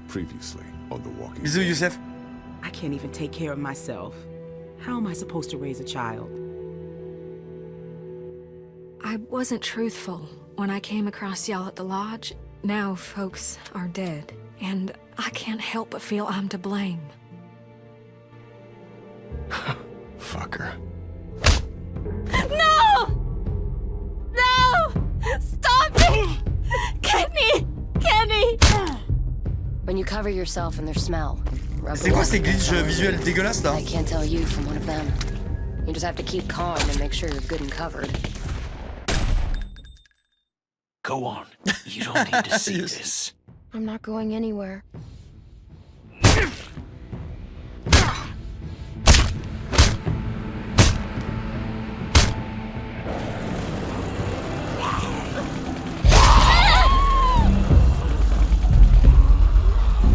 Previously on The Walking Bisous, Dead. Youssef. I can't even take care of myself. How am I supposed to raise a child? I wasn't truthful when I came across y'all at the lodge. Now folks are dead, and I can't help but feel I'm to blame. Fucker. No! No! Stop me! Kenny! Kenny! When you cover yourself in their smell, rub C'est the quoi water ces in their glitches tongue. visuels dégueulasses là? I can't tell you from one of them. You just have to keep calm and make sure you're good and covered. Go on. You don't need to see Yes. this. I'm not going anywhere.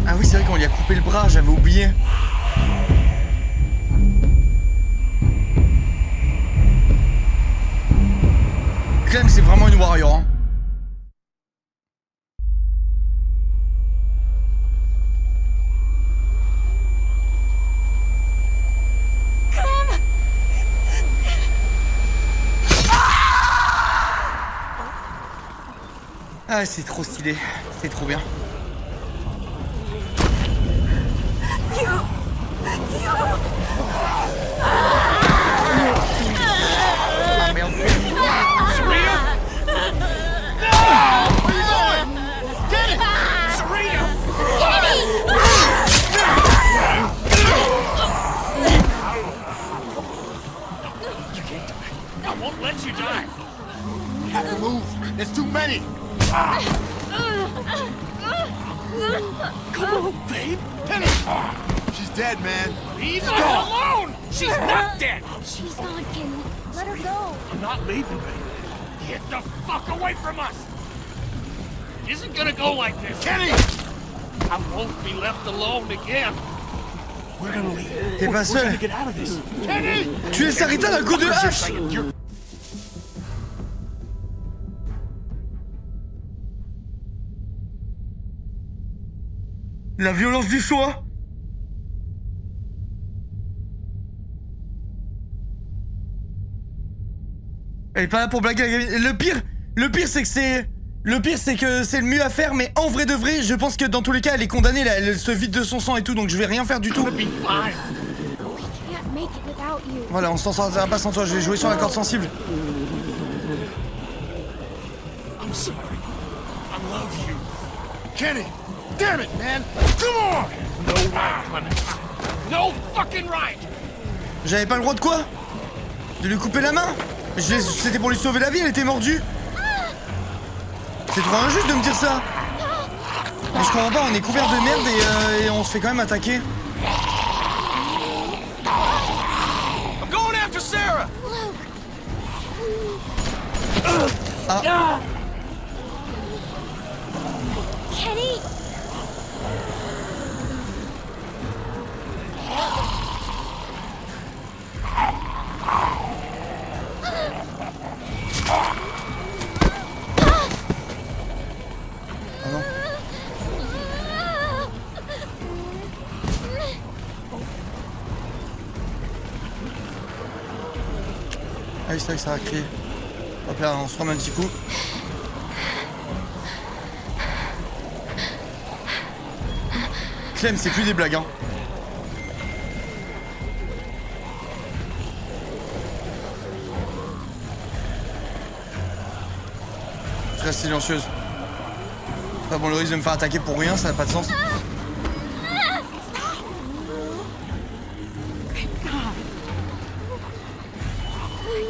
Ah oui, c'est vrai qu'on lui a coupé le bras, j'avais oublié. Clem, c'est vraiment une warrior. Hein. Ah, c'est trop stylé, c'est trop bien. Ah merde. I won't let you die. We have to move. There's too many. Come on, babe. Penny! She's dead, man. Leave her alone. She's not dead. She's not, Kenny. Let her go. I'm not leaving, babe. Get the fuck away from us. It isn't gonna go like this. Kenny! I won't be left alone again. We're gonna leave. T'es pas We're seul. gonna get out of this. Kenny! Tu es Sarita d'un coup de hache. You're La violence du choix. Elle est pas là pour blaguer la gamine. Le pire c'est que c'est le mieux à faire, mais en vrai de vrai, je pense que dans tous les cas, elle est condamnée, là, elle se vide de son sang et tout, donc je vais rien faire du tout. gonna be fine. We can't make it without you. Voilà, on s'en sortira pas sans toi, je vais jouer sur la corde sensible. I'm sorry. I love you. Kenny! Damn it, man! Come on! No right, Clement. No fucking right. J'avais pas le droit de quoi? De lui couper la main? C'était pour lui sauver la vie, elle était mordue. C'est trop injuste de me dire ça. Mais je comprends pas, on est couvert de merde et on se fait quand même attaquer. I'm going after Sarah. Ah, Kenny? ah non. Ah oui, c'est vrai que ça va crier. Hop là, on se remet un petit coup. Clem, c'est plus des blagues, hein. Je reste silencieuse. Pas bon, le risque de me faire attaquer pour rien, ça n'a pas de sens. I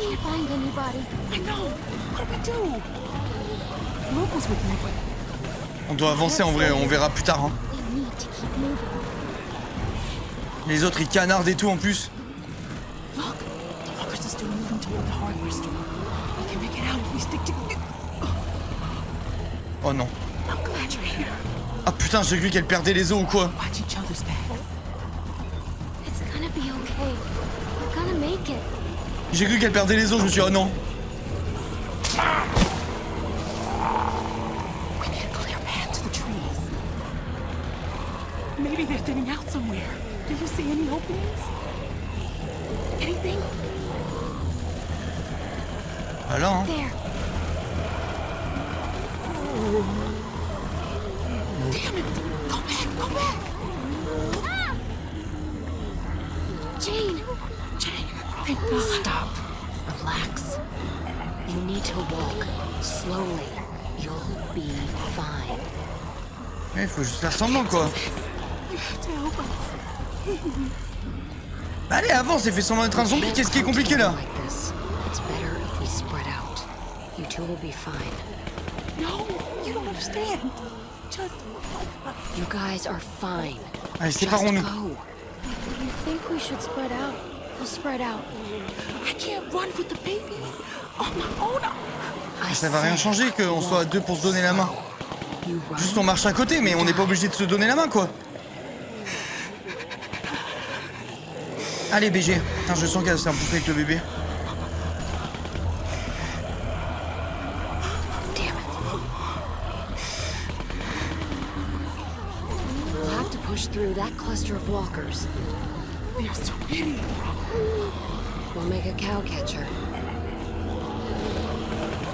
can't find anybody. I know. What do we do? Locals with me. On doit avancer en vrai, on verra plus tard, hein. We need to keep moving. Les autres, ils canardent et tout en plus. Look, the walkers are still moving toward the hardware store. We can make it out if we stick together. Oh non. I'm glad you're here. Ah putain, j'ai cru qu'elle perdait les os ou quoi. Watch each other's back. It's gonna be okay. We're gonna make it. J'ai cru qu'elle perdait les os, je me suis dit, oh non. We need a clear path to the trees. Maybe they're thinning out somewhere. Do you see any openings? Anything? Ah là, hein. There. Damn it! Go back! Go back! Jane! Jane, thank God. Stop. Relax. You need to walk slowly. You'll be fine. Il faut juste faire semblant quoi. You have to help us. Allez, avance et fais semblant d'être un zombie, qu'est-ce qui est compliqué là? Like this. It's better if we spread out. You two will be fine. No, you don't understand. Just help us. You guys are fine. Allez, Just séparons-nous. go. If you think we should spread out, we'll spread out. I can't run with the baby on my own. Ça va rien changer qu'on soit à deux pour se donner la main. You run. Juste on marche à côté, mais on n'est pas obligé de se donner la main quoi. Allez BG. Putain, je sens qu'elle s'est embouffée avec le bébé. Damn it. We'll have to push through that cluster of walkers. There's too many. We'll make a cow catcher.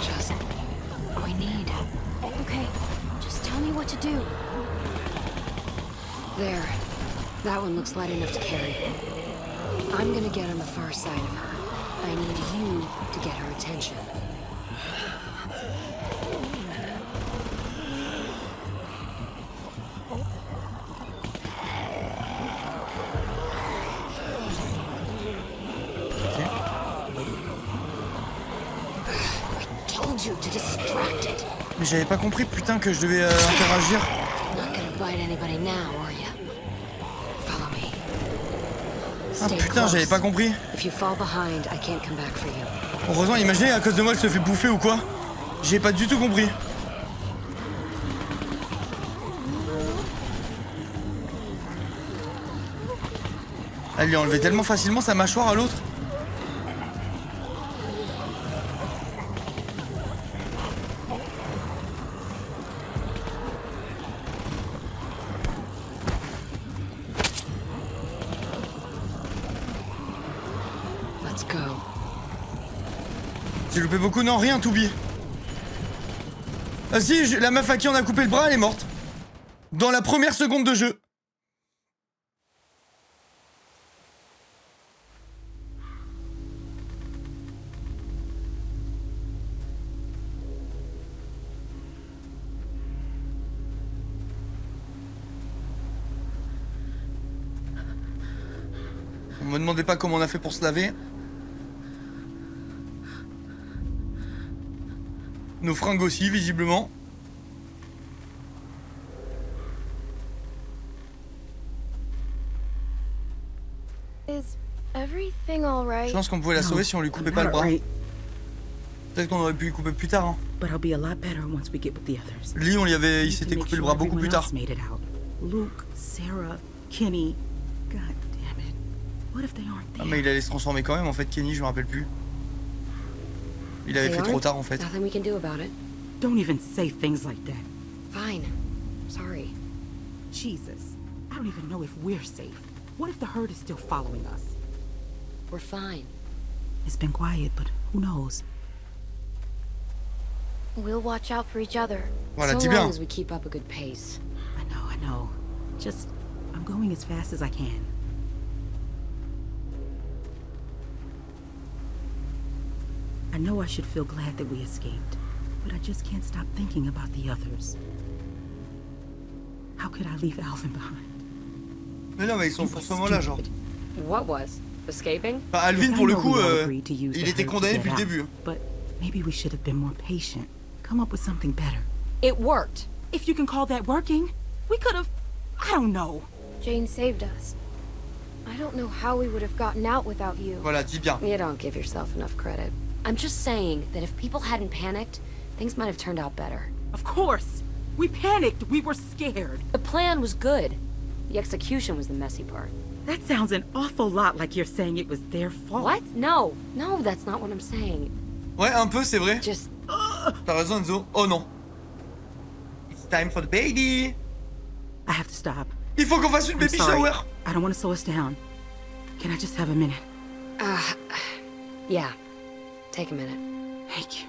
Just... we need... Okay, just tell me what to do. There. That one looks light enough to carry. I'm gonna get on the far side of her. I need you to get her attention. I told you to distract it. Mais j'avais pas compris putain que je devais interagir. Not gonna bite anybody now, are you? Follow me. Ah Stay putain, j'avais close. pas compris. If you fall behind, I can't come back for you. Heureusement, imaginez à cause de moi elle se fait bouffer ou quoi. J'ai pas du tout compris. Elle lui a enlevé tellement facilement sa mâchoire à l'autre. Let's go. J'ai loupé beaucoup, non rien, Toubi. Ah si, la meuf à qui on a coupé le bras, elle est morte. Dans la première seconde de jeu. On me demandait pas comment on a fait pour se laver. Nos fringues aussi, visiblement. Is everything alright? Je pense qu'on pouvait la sauver si on lui coupait pas le bras. Peut-être qu'on aurait pu lui couper plus tard. Hein. But I'll be a lot better once we get with the others. Lee, il s'était coupé le bras beaucoup plus tard. Made it out. Luke, Sarah, Kenny. God damn it. What if they aren't Ah there? mais il allait se transformer quand même en fait, Kenny, je me rappelle plus. Il avait They fait trop aren't? tard en fait. Nothing we can do about it. Don't even say things like that. Fine. Sorry. Jesus. I don't even know if we're safe. What if the herd is still following us? We're fine. It's been quiet, but who knows? We'll watch out for each other. Voilà, so dis long bien. as we keep up a good pace. I know. Just, I'm going as fast as I can. I know I should feel glad that we escaped, but I just can't stop thinking about the others. How could I leave Alvin behind? Mais non, mais ils sont pour ce moment-là, genre. What was? Escaping? Enfin, Alvin, pour le coup, I know we all agreed to use il the était herd to condamné get depuis le out, début. But maybe we should have been more patient. Come up with something better. It worked. If you can call that working, we could have... I don't know. Jane saved us. I don't know how we would have gotten out without you. Voilà, dis bien. You don't give yourself enough credit. I'm just saying that if people hadn't panicked, things might have turned out better. Of course. We panicked. We were scared. The plan was good. The execution was the messy part. That sounds an awful lot like you're saying it was their fault. What? No, that's not what I'm saying. Ouais, un peu, c'est vrai. Just T'as raison, Enzo. Oh non. It's time for the baby. I have to stop. Il faut qu'on fasse une I'm baby sorry. shower. I don't want to slow us down. Can I just have a minute? Yeah. Take a minute. Thank you.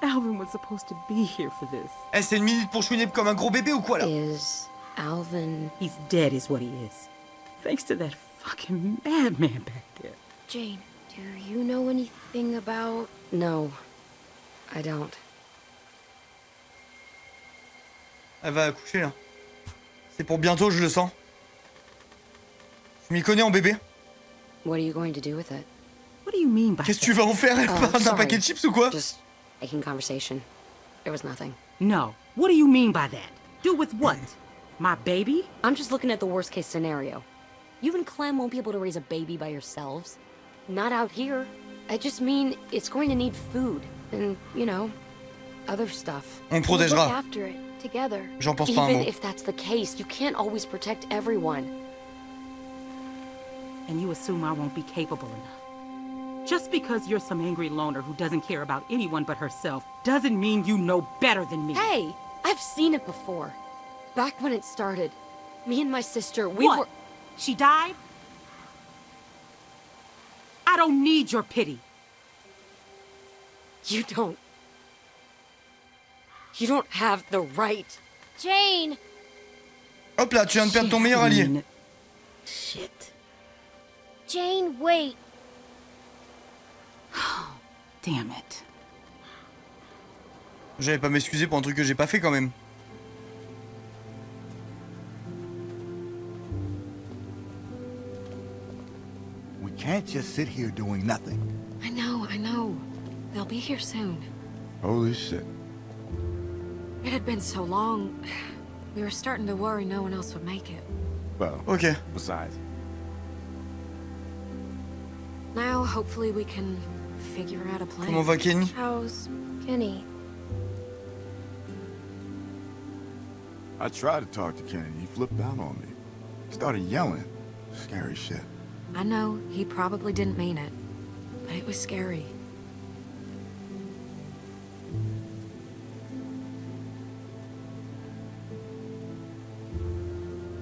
Alvin was supposed to be here for this. Eh, c'est une minute pour chouiner comme un gros bébé ou quoi là? Is Alvin... He's dead is what he is. Thanks to that fucking madman back there. Jane, do you know anything about... No, I don't. Elle va accoucher là. C'est pour bientôt, je le sens. Je m'y connais en bébé. What are you going to do with it? What do you mean by Qu'est-ce que that? tu vas en faire? Elle Oh, parle d'un sorry. paquet de chips ou quoi? Just making conversation. There was nothing. No. What do you mean by that? Do with what? My baby? I'm just looking at the worst case scenario. You and Clem won't be able to raise a baby by yourselves. Not out here. I just mean it's going to need food and, you know, other stuff. On le We'll look protégera. after it together. J'en pense pas un Even mot. if that's the case, you can't always protect everyone. And you assume I won't be capable enough. Just because you're some angry loner who doesn't care about anyone but herself doesn't mean you know better than me. Hey, I've seen it before. Back when it started, me and my sister, we What? were... She died? I don't need your pity. You don't have the right. Jane! Hop là, tu viens de perdre ton meilleur allié. Shit. Shit. Jane, wait! Damn it. J'allais pas m'excuser pour un truc que j'ai pas fait quand même. We can't just sit here doing nothing. I know, I know. They'll be here soon. Holy shit. It had been so long. We were starting to worry no one else would make it. Well, Ok. besides, Now, hopefully we can figure out a plan. Comment va Kenny? How's Kenny? I tried to talk to Kenny. He flipped out on me. Started yelling. Scary shit. I know, he probably didn't mean it. But it was scary.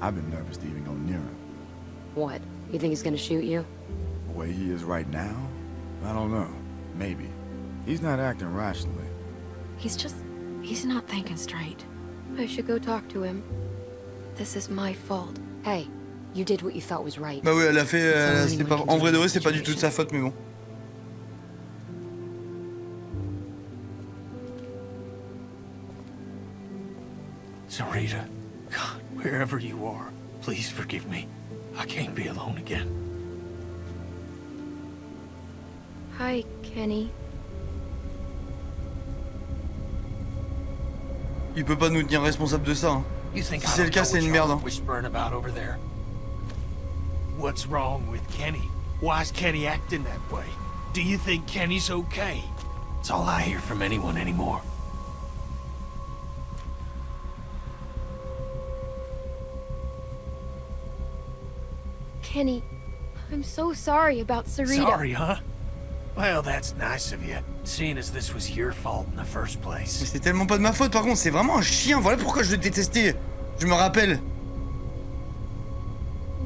I've been nervous to even go near him. What? You think he's gonna shoot you? The way he is right now, I don't know. Maybe. He's not acting rationally. He's not thinking straight. I should go talk to him. This is my fault. Hey, you did what you thought was right. Bah oui, elle a fait. C'est pas... En vrai de vrai, c'est pas du tout de sa faute, mais bon. Sarita, God, wherever you are, please forgive me. I can't be alone again. Hi, Kenny. Il peut pas nous tenir responsables de ça. Hein. You think Si I c'est le don't cas, know c'est what une y'all merde. are Hein. whispering about over there? What's wrong with Kenny? Why's Kenny acting that way? Do you think Kenny's okay? It's all I hear from anyone anymore. Kenny, I'm so sorry about Sarita. Sorry, huh? Well, that's nice of you, seeing as this was your fault in the first Mais place. c'est tellement pas de ma faute, par contre, c'est vraiment un chien. Voilà pourquoi je le détestais. Je me rappelle.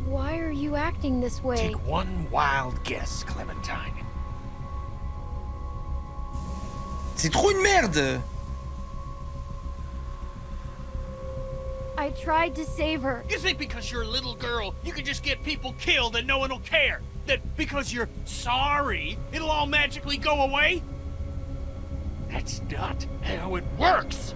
Why are you acting this way? Take one wild guess, Clementine. C'est trop une merde. I tried to save her. You think because you're a little girl, you can just get people killed and no one will care? That because you're sorry, it'll all magically go away? That's not how it works!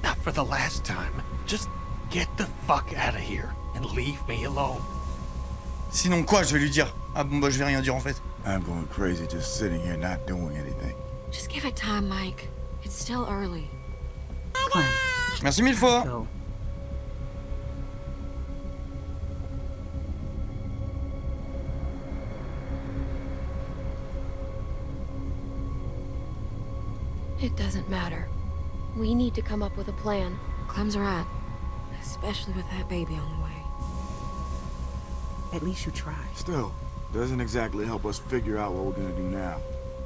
Not for the last time. Just get the fuck out of here and leave me alone. Sinon quoi, je vais lui dire. Ah bon, bah je vais rien dire en fait. I'm going crazy just sitting here not doing anything. Just give it time, Mike. It's still early. Clem, Merci mille fois. go. It doesn't matter. We need to come up with a plan. Clem's right. Especially with that baby on the way. At least you tried. Still, doesn't exactly help us figure out what we're gonna do now.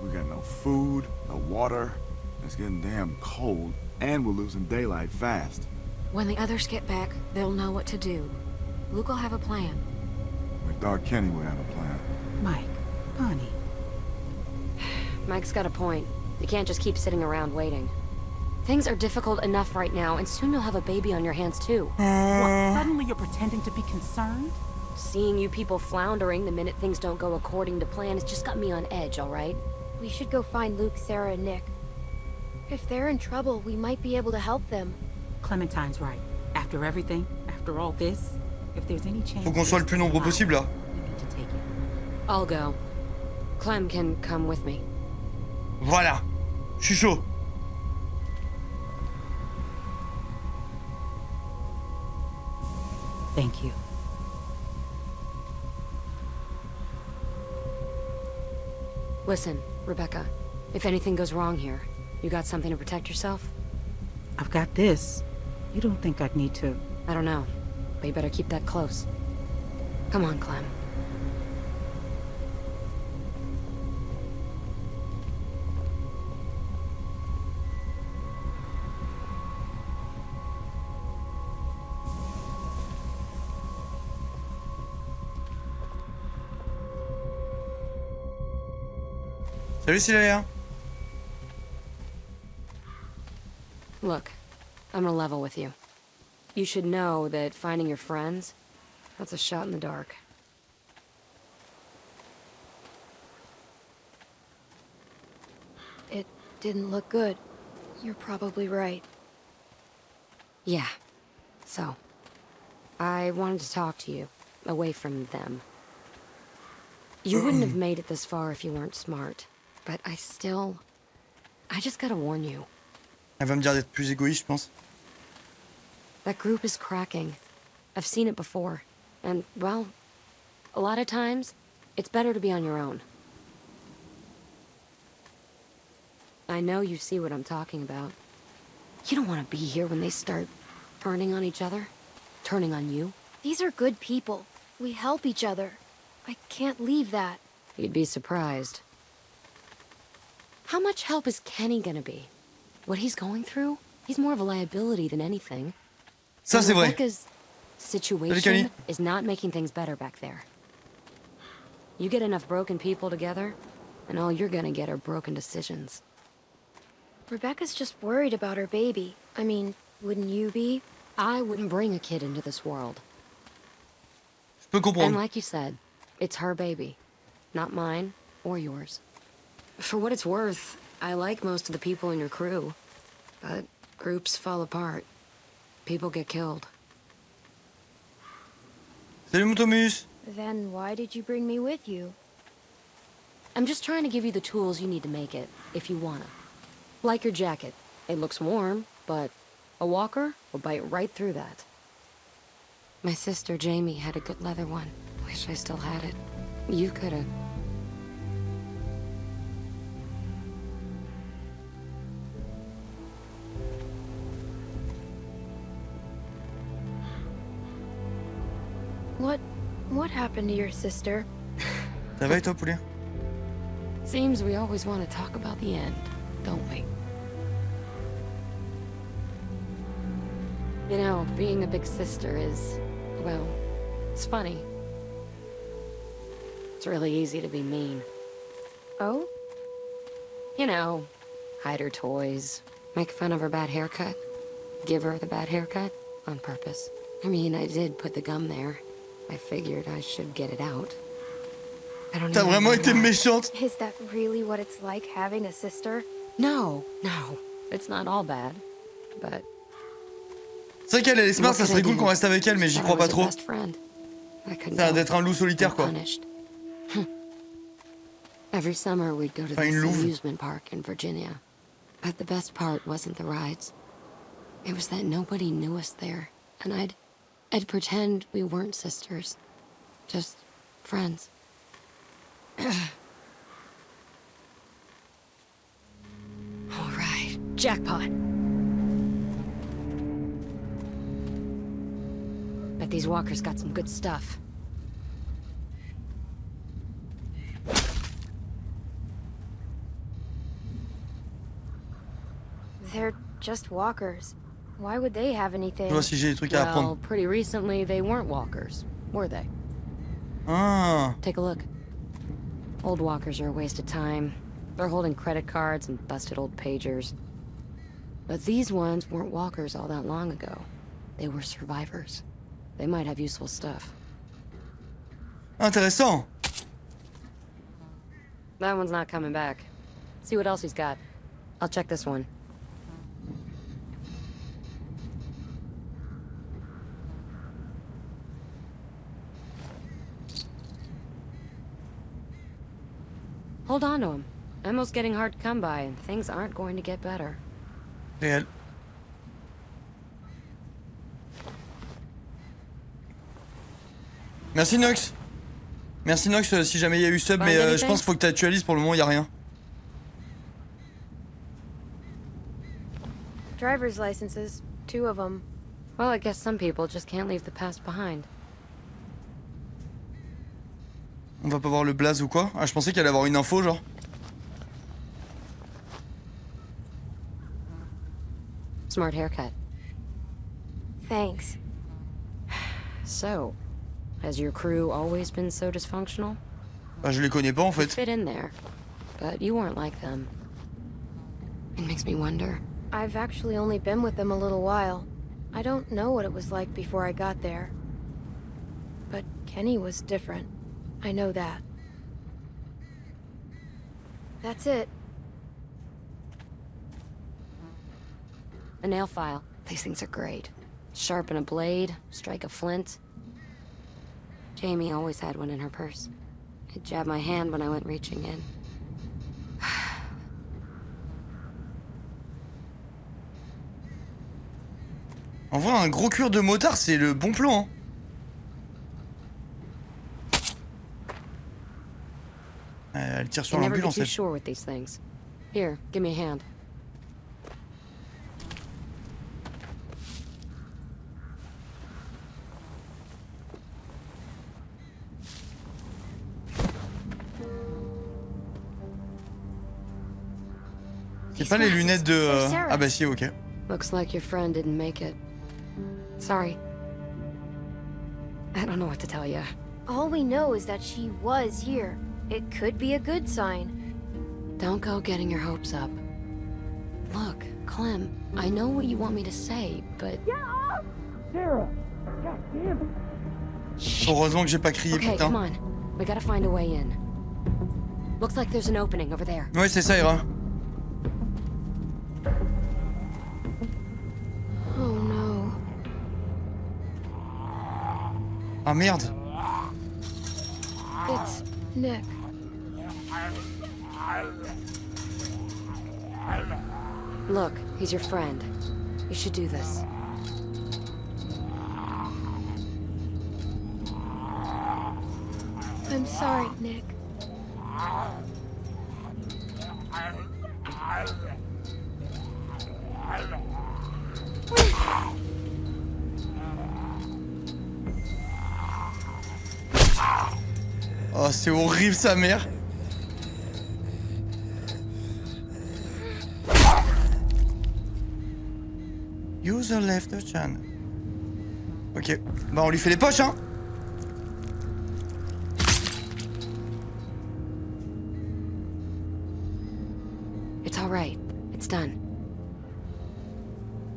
We got no food, no water, it's getting damn cold, and we're losing daylight fast. When the others get back, they'll know what to do. Luke will have a plan. We thought Kenny would have a plan. Mike, Bonnie. Mike's got a point. You can't just keep sitting around waiting. Things are difficult enough right now, and soon you'll have a baby on your hands too. What, suddenly you're pretending to be concerned? Seeing you people floundering the minute things don't go according to plan has just got me on edge, all right? We should go find Luke, Sarah, and Nick. If they're in trouble, we might be able to help them. Clementine's right. After everything, after all this, if there's any chance... Faut qu'on soit le plus nombreux possible là. We need to take it. I'll go. Clem can come with me. Voilà. Je suis chaud. Thank you. Listen, Rebecca, if anything goes wrong here, you got something to protect yourself? I've got this. You don't think I'd need to... I don't know, but you better keep that close. Come on, Clem. Salut Célia. Look, I'm gonna level with you. You should know that finding your friends, that's a shot in the dark. It didn't look good. You're probably right. Yeah. So, I wanted to talk to you, away from them. You wouldn't have made it this far if you weren't smart. But I just gotta warn you. Elle va me dire d'être plus égoïste, je pense. That group is cracking. I've seen it before. And, well, a lot of times, it's better to be on your own. I know you see what I'm talking about. You don't want to be here when they start turning on each other, turning on you. These are good people. We help each other. I can't leave that. You'd be surprised. How much help is Kenny gonna be? What he's going through? He's more of a liability than anything. Ça c'est vrai. Rebecca's situation Kenny. is not making things better back there. You get enough broken people together, and all you're gonna get are broken decisions. Rebecca's just worried about her baby. I mean, wouldn't you be? I wouldn't bring a kid into this world. Je peux And comprendre. like you said, it's her baby, not mine or yours. For what it's worth, I like most of the people in your crew, but groups fall apart. People get killed. Salut mon Thomas. Then why did you bring me with you? I'm just trying to give you the tools you need to make it, if you wanna. Like your jacket. It looks warm, but a walker will bite right through that. My sister Jamie had a good leather one. Wish I still had it. You could've. What happened to your sister? Ça va et toi, poulet? Seems we always want to talk about the end, don't we? You know, being a big sister is, well, it's funny. It's really easy to be mean. Oh? You know, hide her toys, make fun of her bad haircut, give her the bad haircut on purpose. I mean, I did put the gum there. I figured I should get it out. I don't T'as even vraiment know été why. méchante. Is that really what it's like having a sister? No, it's not all bad, but C'est vrai qu'elle est smart, ça serait cool qu'on reste avec elle, mais j'y crois pas trop. Ça Ça a d'être un loup solitaire quoi. Every summer we'd go to Enfin, une this louve. amusement park in Virginia. But the best part wasn't the rides. It was that nobody knew us there. And I'd pretend we weren't sisters. Just friends. All right. Jackpot. Bet these walkers got some good stuff. They're just walkers. Why would they have anything? Je vois si j'ai des trucs à Well, apprendre. pretty recently they weren't walkers, were they? Ah. Take a look. Old walkers are a waste of time. They're holding credit cards and busted old pagers. But these ones weren't walkers all that long ago. They were survivors. They might have useful stuff. Intéressant. That one's not coming back. See what else he's got. I'll check this one. Hold on to him. Ammo's getting hard to come by, and things aren't going to get better. Réel. Merci Nox. Merci Nox si jamais il y a eu sub, mais je pense qu'il faut que tu actualises, pour le moment il y a rien. Driver's licenses, 2 of them. Well, I guess some people just can't leave the past behind. On va pas voir le blaze ou quoi? Ah, je pensais qu'il allait avoir une info genre. Smart haircut. Thanks. So, has your crew always been so dysfunctional? Bah je les connais pas en You fait. fit in there, but you weren't like them. It makes me wonder. I've actually only been with them a little while. I don't know what it was like before I got there. But Kenny was different. I know that. That's it. A nail file. These things are great. Sharpen a blade, strike a flint. Jamie always had one in her purse. It jabbed my hand when I went reaching in. En vrai, un gros cuir de motard, c'est le bon plan. Hein. Elle tire sur You never get l'ambulance. too Elle. sure with these things. Here, give me a hand. C'est pas les lunettes de... Ah bah si, ok. Looks like your friend didn't make it. Sorry. I don't know what to tell you. All we know is that she was here. It could be a good sign. Don't go getting your hopes up. Look, Clem, I know what you want me to say, but... Heureusement que j'ai pas crié, Okay, putain. come on. We gotta find a way in. Looks like there's an opening over there. Ouais, c'est ça, Ira. Oh no. Ah merde. It's Nick. Look, he's your friend. You should do this. I'm sorry, Nick. Oh, c'est horrible sa mère. User left the channel. Ok, bah on lui fait les poches hein. It's all right. It's done.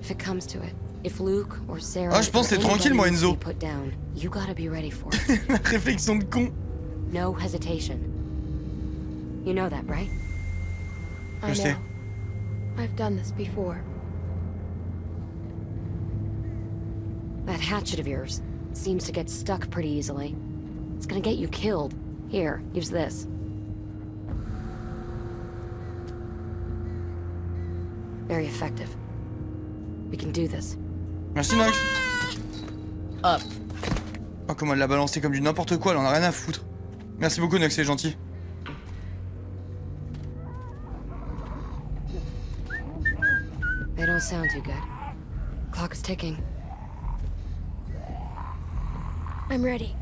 If it comes to it, if Luke or Sarah Ah, je pense que c'est or tranquille, moi, anybody needs to Enzo. be put down, you gotta be ready for it. La réflexion de con. No hesitation. You know that, right? I Je know. sais. I've done this before. That hatchet of yours seems to get stuck pretty easily. It's gonna get you killed. Here, use this. Very effective. We can do this. Merci Nox. Up. Oh, comment elle l'a balancé comme du n'importe quoi, elle en a rien à foutre. Merci beaucoup Nox, c'est gentil. They don't sound too good. Clock is ticking. I'm ready.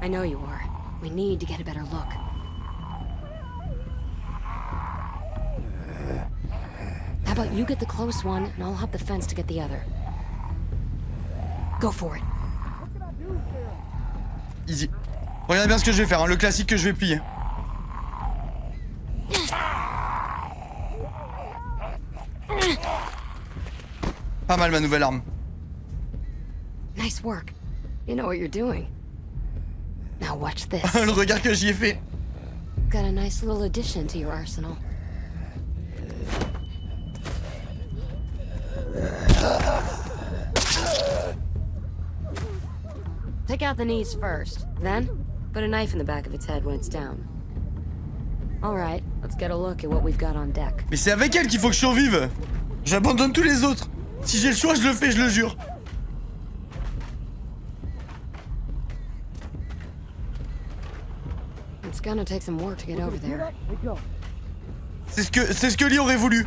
I know you are. We need to get a better look. about you get the close one, and I'll hop the fence to get the other. Go for it. Easy. Regardez bien ce que je vais faire, hein, le classique que je vais plier. Pas mal ma nouvelle arme. Nice work. You know what you're doing. Now watch this. Le regard que j'y ai fait. Got a nice little addition to your arsenal. Take out the knees first, then put a knife in the back of its head when it's down. All right, let's get a look at what we've got on deck. Mais c'est avec elle qu'il faut que je survive. J'abandonne tous les autres. Si j'ai le choix, je le fais, je le jure. It's gonna take some work to get over there. C'est ce que Lee aurait voulu.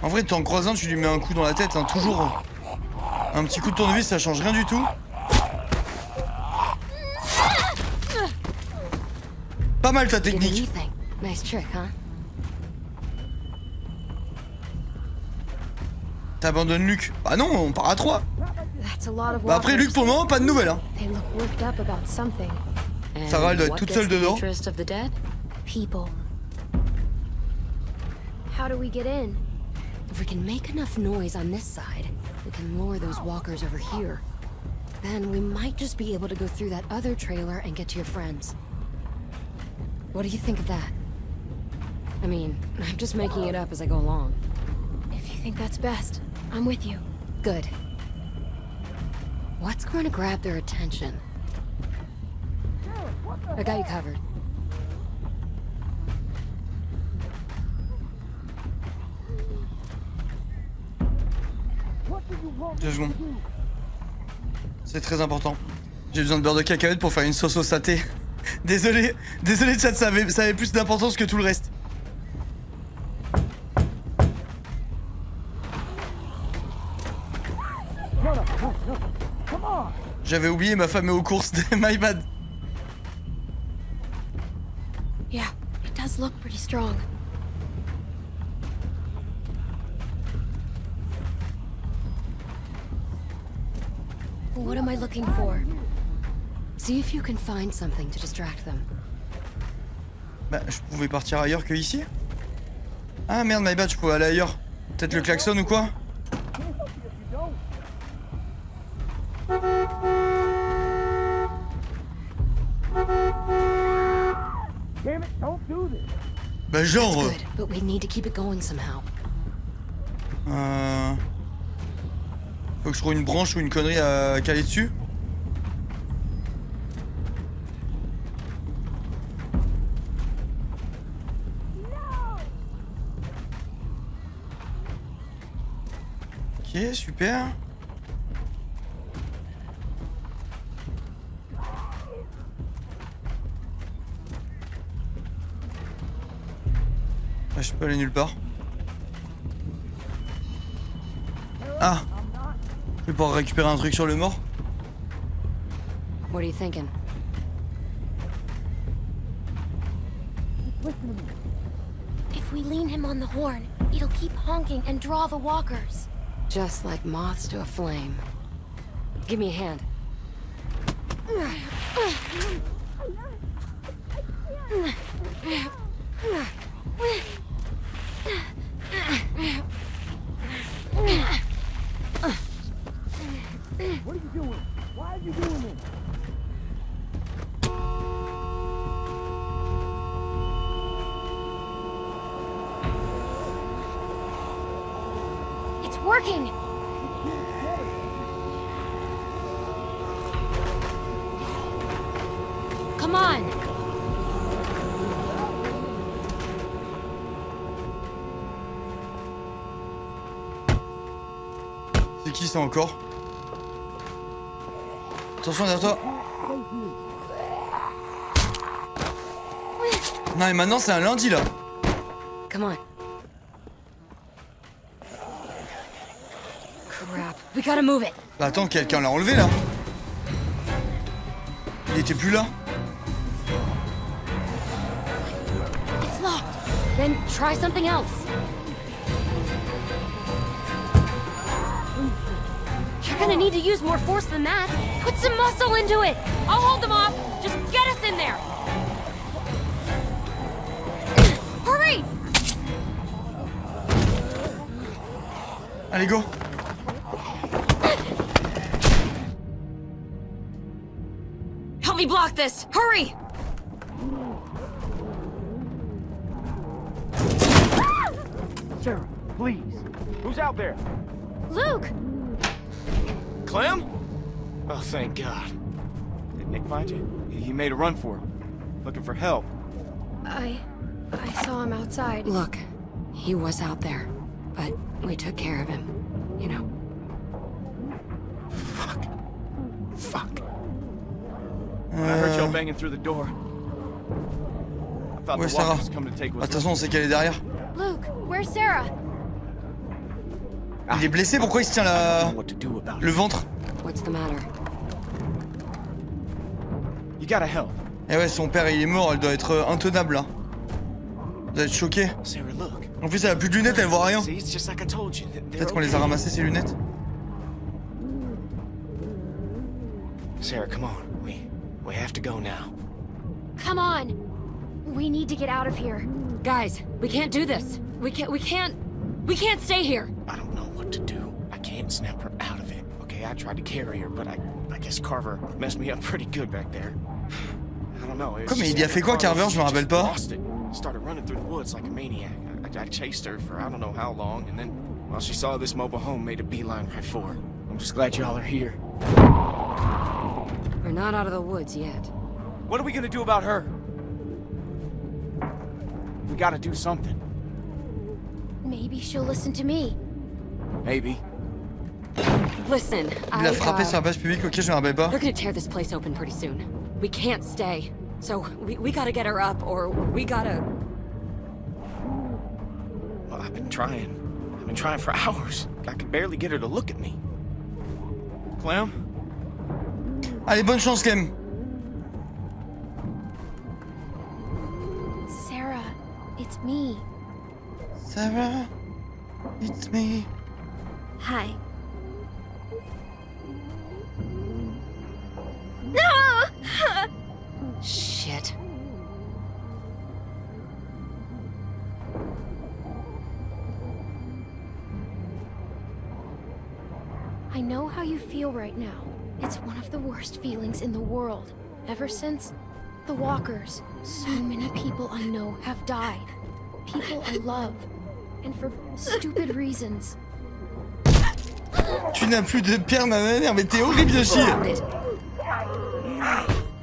En vrai, t'en croisant, tu lui mets un coup dans la tête, hein, toujours. Un petit coup de tournevis, ça change rien du tout. Pas mal ta technique. Nice trick, huh? T'abandonnes Luc. Bah non, on part à 3. That's a lot of Bah après Luc, pour le moment, pas de nouvelles. Hein. They look worked up about something. Sarah, elle doit être toute seule dedans. People. How do we get in? If we can make enough noise on this side, we can lure those walkers over here. Then we might just be able to go through that other trailer and get to your friends. What do you think of that? I mean, I'm just making it up as I go along. If you think that's best, I'm with you. Good. What's going to grab their attention? I got you covered. 2 secondes. C'est très important. J'ai besoin de beurre de cacahuète pour faire une sauce au saté. Désolé chat, ça avait plus d'importance que tout le reste. J'avais oublié, ma femme est aux courses. My bad. Yeah, it does look pretty strong. What am I looking for? See if you can find something to distract them. Bah, je pouvais partir ailleurs que ici. Ah merde, my bad, je pouvais aller ailleurs. Peut-être le klaxon ou quoi? Bah genre... Good, but we need to keep it going somehow. Faut que je trouve une branche ou une connerie à caler dessus. Ok, super. Ah, je peux aller nulle part. Ah! Je vais pouvoir récupérer un truc sur le mort. What are you thinking? If we lean him on the horn, it'll keep honking and draw the walkers. Just like moths to a flame. Give me a hand. What are you doing? Why are you doing this? It's working! Come on! C'est qui ça encore? Attention derrière toi. Non et maintenant c'est un lundi là. Come on. Crap. We gotta move it. Bah attends, quelqu'un l'a enlevé là. Il était plus là. It's locked. Then try something else. You're gonna need to use more force than that. Put some muscle into it. I'll hold them off. Just get us in there. Hurry! Allez go. Help me block this. Hurry! Sarah, please. Who's out there? Luke! Clem? Oh, thank God. Did Nick find you? He made a run for him. Looking for help. I saw him outside. Look, he was out there, but we took care of him. You know. Fuck. I heard y'all banging through the door. I thought Ouais, the Sarah. walkers come to take what's Attention, on sait qu'elle est derrière. Luke, where's Sarah? Il est blessé, pourquoi il se tient la... what to do about le it. ventre? What's the matter? You gotta help. Eh ouais, son père il est mort, elle doit être intenable là. Elle doit être choquée. Sarah, look. En plus elle a plus de lunettes, elle voit rien. See, it's just like I told you. They're Peut-être qu'on les a okay. ramassées ces lunettes. Sarah, come on. We have to go now. Come on! We need to get out of here. Guys, we can't do this. We can't stay here. I don't know what to do. I can't snap her out of it. Okay, I tried to carry her, but I guess Carver messed me up pretty good back there. I don't know. Quoi, mais il y a fait quoi, Carver? Je me rappelle pas. Lost it. Started running through the woods like a maniac. I chased her for I don't know how long, and then, well, she saw this mobile home, made a beeline right for her. I'm just glad y'all are here. We're not out of the woods yet. What are we gonna do about her? We gotta do something. Maybe she'll listen to me. Maybe. Listen, Il a frappé sur la base publique, ok, je me rappelle pas. They're gonna tear this place open pretty soon. We can't stay. So we gotta get her up, or we gotta... Well, I've been trying for hours. I could barely get her to look at me. Clem? Allez, bonne chance, Clem. Sarah, it's me. Sarah, it's me. Hi. No! Shit. I know how you feel right now. It's one of the worst feelings in the world. Ever since the Walkers, so many people I know have died. People I love. And for stupid reasons. Tu n'as plus de père, nanana, mais t'es horrible de chier.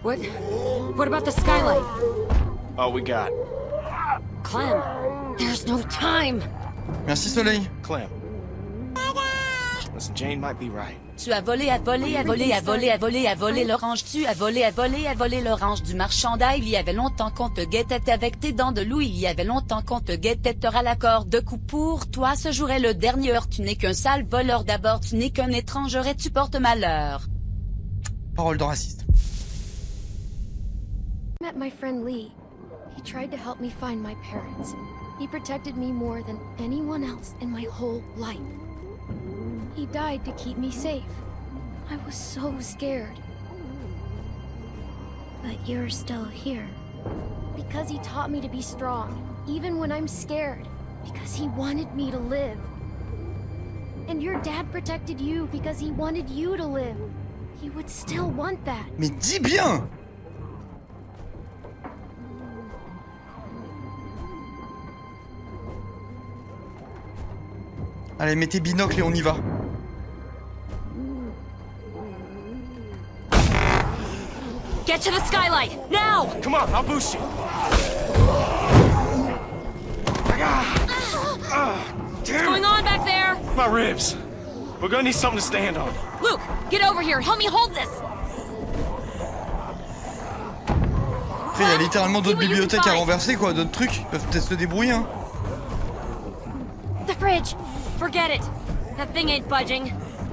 What about the skylight? All we got. Clem, there's no time. Merci, Soleil. Clem. Listen, Jane might be right. Tu as volé l'orange. Tu as volé l'orange du marchandage. Il y avait longtemps qu'on te guettait avec tes dents de loup. Il y avait longtemps qu'on te guettait. T'auras l'accord de coup pour toi. Ce jour est le dernier heure. Tu n'es qu'un sale voleur d'abord. Tu n'es qu'un étranger et tu portes malheur. Parole de raciste. I met my friend Lee. He tried to help me find my parents. He protected me more than anyone else in my whole life. He died to keep me safe. I was so scared. But you're still here. Because he taught me to be strong, even when I'm scared. Because he wanted me to live. And your dad protected you because he wanted you to live. He would still want that. Mais dis bien. Allez, mets tes binocles et on y va. Get to the skylight, now! Come on, I'll boost you. What's going on back there? My ribs. We're gonna need something to stand on. Luke, get over here. Help me hold this. Après, il y a littéralement d'autres bibliothèques à renverser, quoi, d'autres trucs. Ils peuvent peut-être se débrouiller, hein. The fridge. Forget it. That thing ain't budging.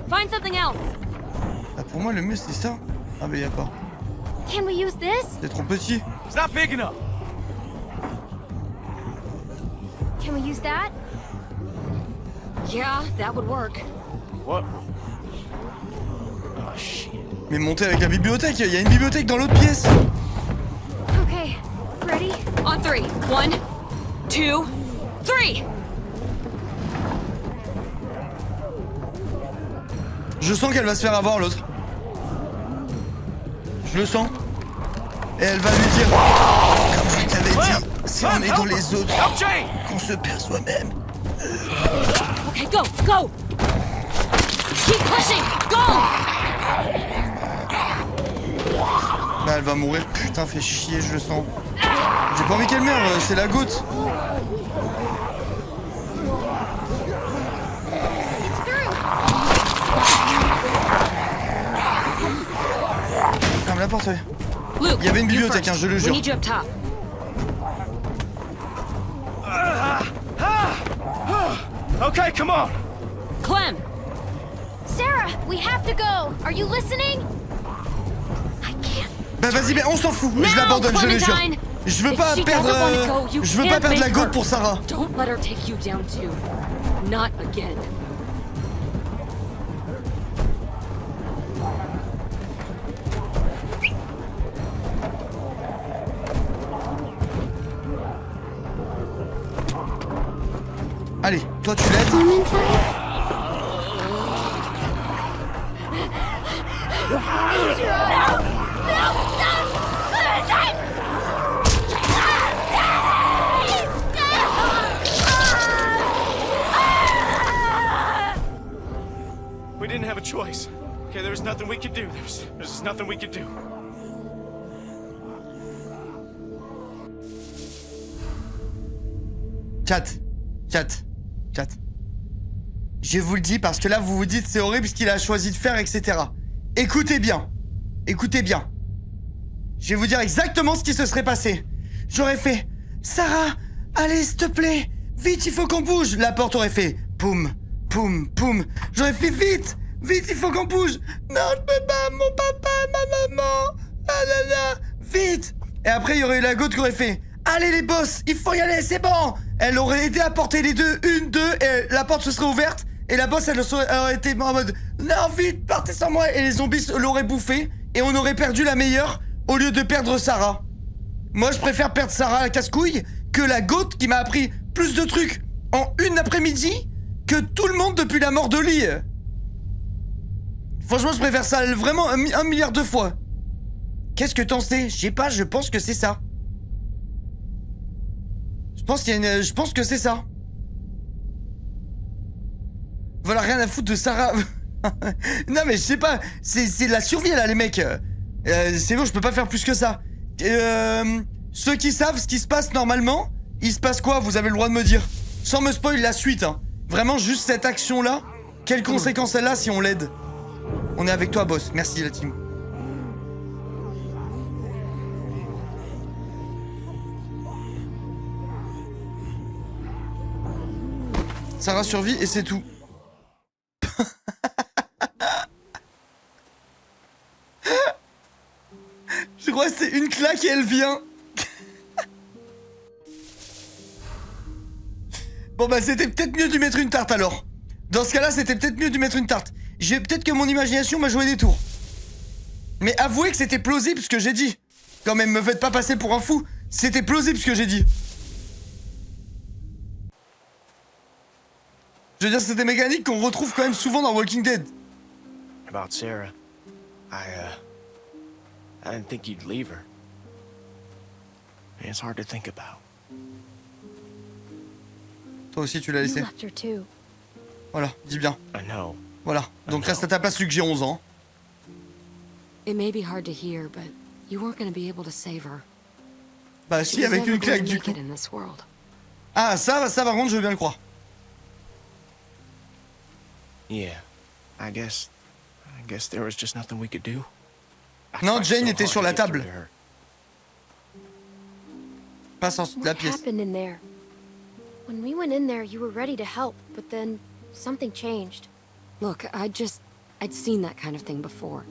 Find something else. Ah, pour moi, le mieux, c'est ça. Ah, mais y a pas. Can we use this? C'est trop petit. It's not big enough. Can we use that? Yeah, that would work. What? Oh, shit. Mais montez avec la bibliothèque, il y a une bibliothèque dans l'autre pièce. Okay. Ready? On 3. 1, 2, 3. Je sens qu'elle va se faire avoir, l'autre. Je le sens. Et elle va lui dire, comme je t'avais dit, si on est dans les autres, qu'on se perd soi-même. Okay, go, go. Keep pushing. Go. Bah, elle va mourir, putain, fait chier, je le sens. J'ai pas envie qu'elle meure, c'est la goutte. It's through. Ferme la porte, ouais. Luke, Il y avait une you bibliothèque, first. hein, je le We jure. need you up top. Okay, come on. Clem. Sarah, we have to go. Are you listening? I can't. Bah vas-y, mais on s'en fout, je l'abandonne, je le jure. Je veux pas perdre... je veux pas perdre la goutte pour Sarah. Don't let her take you down too. Not again. Allez, toi tu l'aides. We didn't have a choice. Okay, there was nothing we could do. There's nothing we could do. Chat. Je vous le dis parce que là vous vous dites c'est horrible ce qu'il a choisi de faire, etc. Écoutez bien. Je vais vous dire exactement ce qui se serait passé. J'aurais fait Sarah, allez s'il te plaît, vite il faut qu'on bouge. La porte aurait fait poum, poum, poum. J'aurais fait vite, il faut qu'on bouge. Non je peux pas, mon papa, ma maman. Ah là là, vite. Et après il y aurait eu la goutte qui aurait fait allez les boss, il faut y aller, c'est bon. Elle aurait aidé à porter les deux, et la porte se serait ouverte, et la boss elle aurait été en mode non vite, partez sans moi, et les zombies l'auraient bouffé, et on aurait perdu la meilleure, au lieu de perdre Sarah. Moi je préfère perdre Sarah à la casse-couille, que la gote qui m'a appris plus de trucs en une après-midi, que tout le monde depuis la mort de Lee. Franchement je préfère ça vraiment un milliard de fois. Qu'est-ce que t'en sais? Je sais pas, je pense que c'est ça. Je pense que c'est ça. Voilà, rien à foutre de Sarah. Non mais je sais pas, c'est la survie là les mecs. C'est bon, je peux pas faire plus que ça. Ceux qui savent ce qui se passe normalement, il se passe quoi? Vous avez le droit de me dire. Sans me spoil la suite, hein. Vraiment juste cette action là. Quelles conséquences elle a si on l'aide? On est avec toi boss, merci la team. Sarah survit et c'est tout. Je crois que c'est une claque et elle vient. Bon bah c'était peut-être mieux de lui mettre une tarte alors. Dans ce cas-là c'était peut-être mieux de lui mettre une tarte. Peut-être que mon imagination m'a joué des tours. Mais avouez que c'était plausible ce que j'ai dit. Quand même, me faites pas passer pour un fou. C'était plausible ce que j'ai dit. Je veux dire, c'est des mécaniques qu'on retrouve quand même souvent dans Walking Dead. About Sarah, I didn't think you'd leave her. It's hard to think about. Toi aussi, tu l'as laissé. You left her too. Voilà, dis bien. I know. Voilà, donc reste à ta place, Luc, j'ai 11 ans. It may be hard to hear, but you weren't going to be able to save her. Bah si, avec une claque du coup. Ah, ça par contre, je veux bien le croire. Yeah, I guess there was just nothing we could do. Non, Jane était sur la table. Pas sorti de la What pièce. happened in there? When we went in there, you were ready to help, but then something changed. Look, I'd seen that kind of thing before.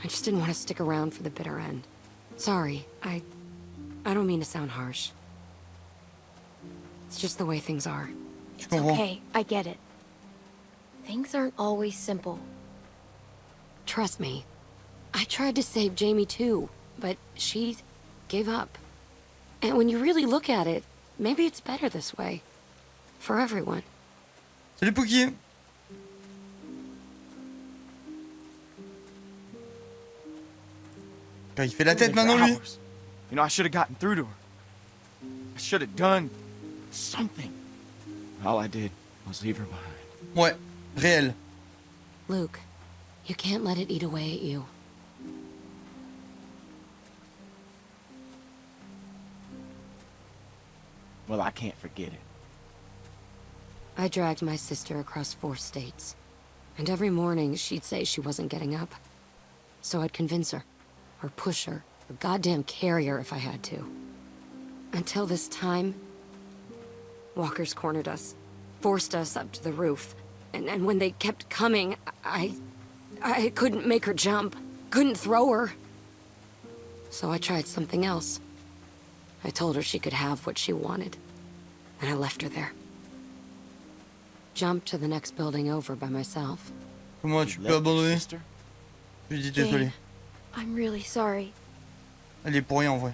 I just didn't want to stick around for the bitter end. Sorry, I don't mean to sound harsh. It's just the way things are. Je It's comprends. okay, I get it. Things aren't always simple. Trust me. I tried to save Jamie too, but she gave up. And when you really look at it, maybe it's better this way. For everyone. Salut Pookie. Il fait la tête For maintenant lui. hours. You know, I should have gotten through to her. I should have done something. All I did was leave her behind. Ouais, réel. Luke, you can't let it eat away at you. Well, I can't forget it. I dragged my sister across 4 states. And every morning she'd say she wasn't getting up. So I'd convince her, or push her, or goddamn carry her if I had to. Until this time, walkers cornered us, forced us up to the roof. And when they kept coming, I couldn't make her jump, couldn't throw her. So I tried something else. I told her she could have what she wanted, and I left her there. Jumped to the next building over by myself. Comment tu peux abandonner? Sister? Je lui dis désolé. Jane, I'm really sorry. Elle est pour rien en vrai.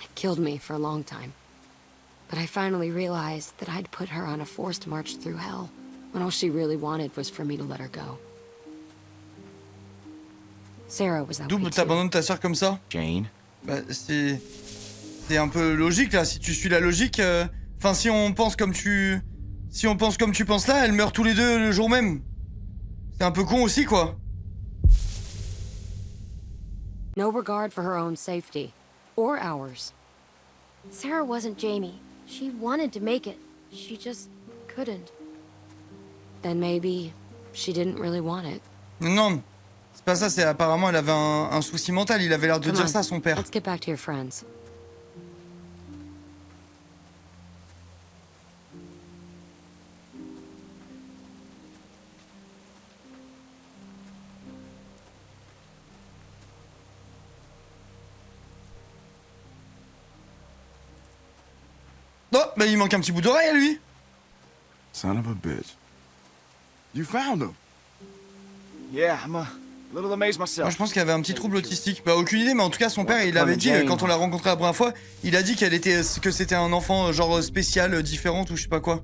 It killed me for a long time. But I finally realized that I'd put her on a forced march through hell, when all she really wanted was for me to let her go. Sarah was that way Double, too. t'abandonnes ta soeur comme ça? Jane? Bah c'est un peu logique là. Si tu suis la logique, enfin si on pense comme tu penses là, elles meurent tous les deux le jour même. C'est un peu con aussi quoi. No regard for her own safety, or ours. Sarah wasn't Jamie. She wanted to make it. She just couldn't. Then maybe she didn't really want it. Non, c'est pas ça. C'est apparemment elle avait un souci mental. Il avait l'air de Come dire on, ça à son père. Let's get back to your friends. Oh, bah il manque un petit bout d'oreille à lui. Son of a bitch. You found him. Yeah, I'm a little amazed Moi myself. je pense qu'il avait un petit trouble autistique. Bah aucune idée, mais en tout cas son père il avait dit quand on l'a rencontré la première fois, il a dit que c'était un enfant genre spécial, différente ou je sais pas quoi.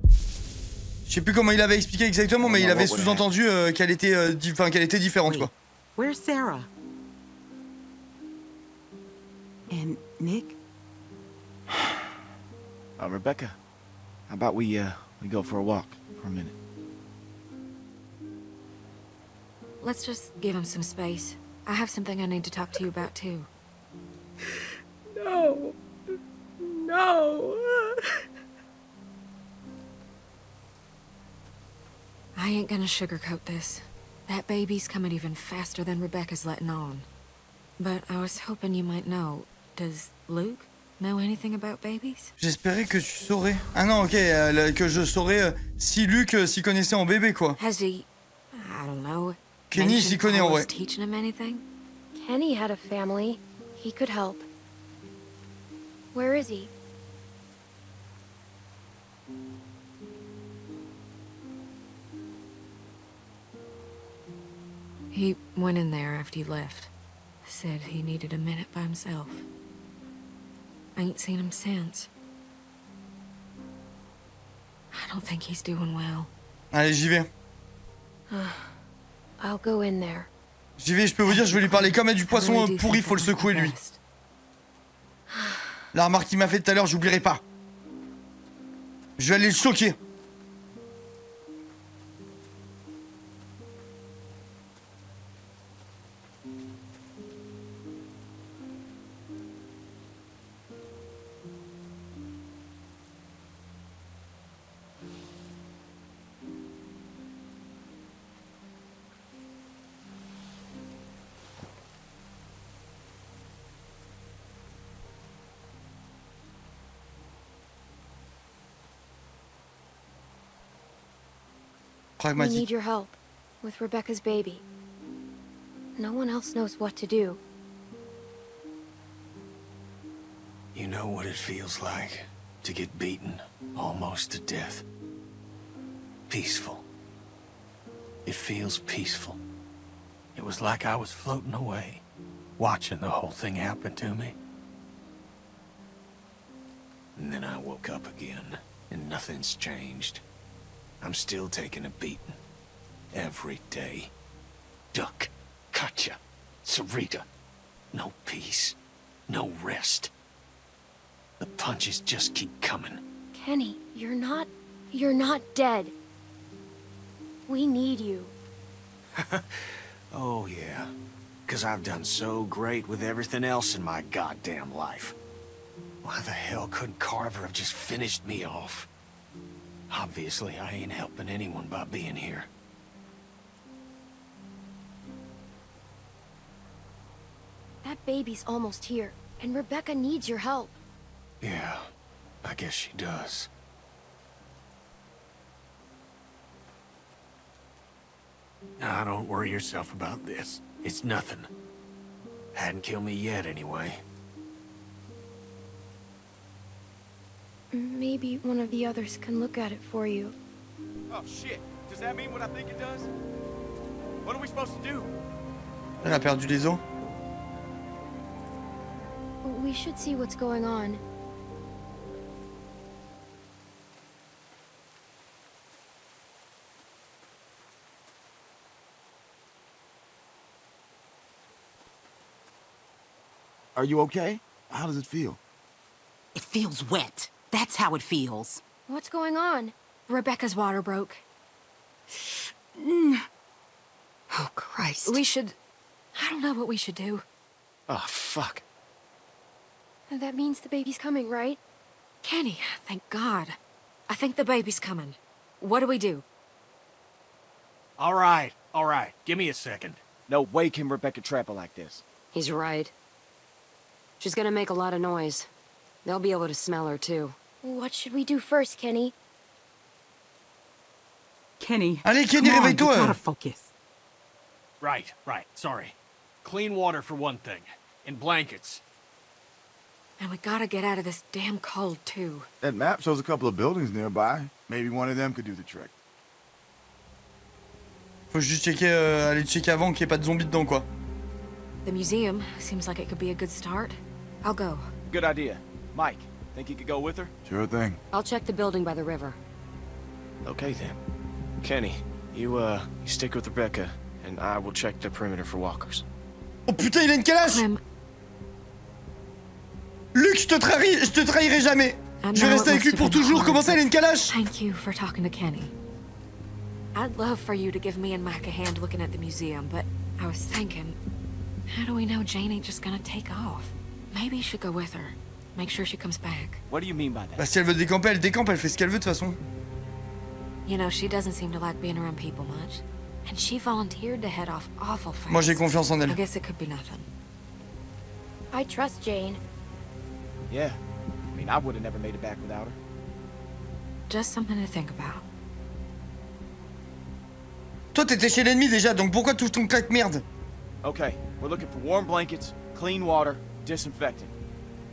Je sais plus comment il avait expliqué exactement, mais il avait sous-entendu qu'elle était différente quoi. Where's Sarah? And Nick? Rebecca, how about we go for a walk for a minute? Let's just give him some space. I have something I need to talk to you about, too. No. No. I ain't gonna sugarcoat this. That baby's coming even faster than Rebecca's letting on. But I was hoping you might know. Does Luke know anything about babies? J'espérais que tu saurais. Ah non, ok, que je saurais si Luc s'y connaissait en bébé quoi. Has he, I don't know, Kenny s'y mentioned connaît en Paula's vrai. teaching him anything? Kenny had a family. He could help. Where is he? He went in there after you left. Said he needed a minute by himself. I ain't seen him since. I don't think he's doing well. Allez, j'y vais. I'll go in there. J'y vais, je peux vous dire, je vais lui parler comme à du poisson I really do pourri, think faut le that might be secouer lui. best. La remarque qu'il m'a fait tout à l'heure, j'oublierai pas. Je vais aller le choquer. We need Pragmatique. your help with Rebecca's baby. No one else knows what to do. You know what it feels like to get beaten almost to death. Peaceful. It feels peaceful. It was like I was floating away, watching the whole thing happen to me. And then I woke up again, and nothing's changed. I'm still taking a beating. Every day. Duck, Katya, Sarita. No peace. No rest. The punches just keep coming. Kenny, you're not dead. We need you. Oh, yeah. 'Cause I've done so great with everything else in my goddamn life. Why the hell couldn't Carver have just finished me off? Obviously, I ain't helping anyone by being here. That baby's almost here, and Rebecca needs your help. Yeah, I guess she does. Nah, don't worry yourself about this. It's nothing. Hadn't killed me yet, anyway. Maybe one of the others can look at it for you. Oh, shit. Does that mean what I think it does? What are we supposed to do? Elle a perdu les os. We should see what's going on. Are you okay? How does it feel? It feels wet. That's how it feels. What's going on? Rebecca's water broke. Oh, Christ. We should... I don't know what we should do. Oh, fuck. That means the baby's coming, right? Kenny, thank God. I think the baby's coming. What do we do? All right. Give me a second. No way can Rebecca trap her like this. He's right. She's gonna make a lot of noise. They'll be able to smell her, too. What should we do first, Kenny? Kenny. Allez, Kenny, come on, réveille-toi. you gotta focus. Right. Sorry. Clean water for one thing. And blankets. And we gotta get out of this damn cold, too. That map shows a couple of buildings nearby. Maybe one of them could do the trick. Faut juste checker, aller checker avant qu'il n'y ait pas de zombies dedans, quoi. The museum seems like it could be a good start. I'll go. Good idea. Mike, think you could go with her? Sure thing. I'll check the building by the river. Okay then. Kenny, you stick with Rebecca, and I will check the perimeter for walkers. Oh putain, il a une calache! Clem, Luc, je te trahirai jamais! I Je vais know rester it avec lui must pour have been toujours. hard, Comment ça, il a une but calache? Thank you for talking to Kenny. I'd love for you to give me and Mike a hand looking at the museum, but I was thinking, how do we know Jane ain't just gonna take off? Maybe you should go with her. Make sure she comes back. What do you mean by that? Bah, si elle veut décamper, elle décampe, elle fait ce qu'elle veut de toute façon. You know, she doesn't seem to like being around people much. And she volunteered to head off awful fast. Moi, j'ai confiance en I elle. guess it could be nothing. I trust Jane. Yeah. I mean, I would have never made it back without her. Just something to think about. Toi, t'étais chez l'ennemi déjà, donc pourquoi touche ton claque merde? Okay, we're looking for warm blankets, clean water, disinfectant.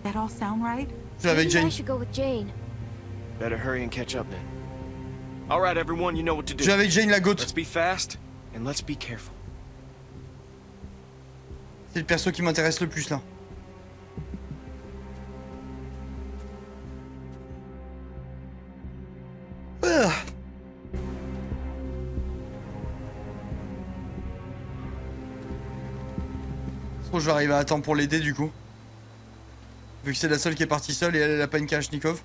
That all sound right? Je vais avec Maybe I Jane. should go with Jane. Better hurry and catch up then. All right, everyone, you know what to do. Je vais avec Jane la gote. Let's be fast, and let's be careful. C'est le perso qui m'intéresse le plus là. Ah. Trop, je vais arriver à temps pour l'aider du coup. Vu que c'est la seule qui est partie seule et elle a pas une Kalachnikov.